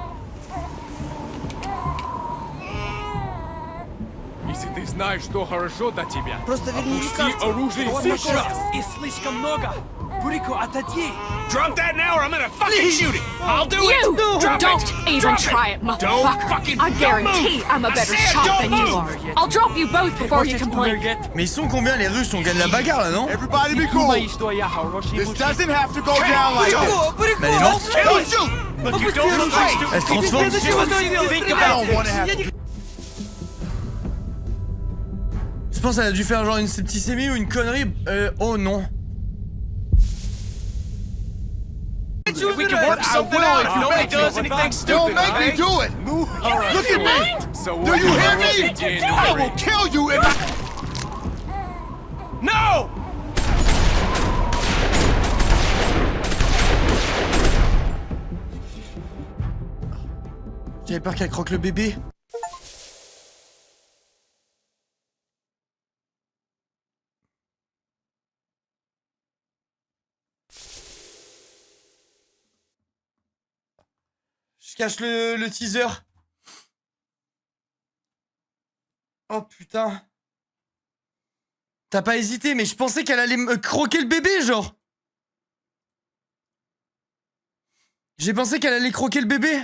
Если ты знаешь, что хорошо для тебя, Просто верни опусти лекарство. оружие Вот сейчас! И слишком много. Бурико, отойди. Drop that now or I'm gonna fucking shoot it! I'll do You it! Drop don't it! even Drop try it, Don't motherfucker. fucking I don't guarantee move. I'm a I better said shot don't than you move. are. I'll drop you both before you complain. Mais ils sont combien les Russes? On gagne la bagarre là, non? Everybody be cool. This doesn't have to go down like this. Mais elle est morte. Don't shoot! Look, you don't look like Elle se transforme. Think I about don't want to have this. to. Je pense qu'elle a dû faire genre une septicémie ou une connerie. Oh non. We can work something out if nobody does anything stupid. Don't make me do it! Look at me! Do you hear me? I will kill you if I... No! J'avais peur qu'elle croque le bébé. Je cache le teaser. Oh putain. T'as pas hésité, mais je pensais qu'elle allait me croquer le bébé, genre. J'ai pensé qu'elle allait croquer le bébé.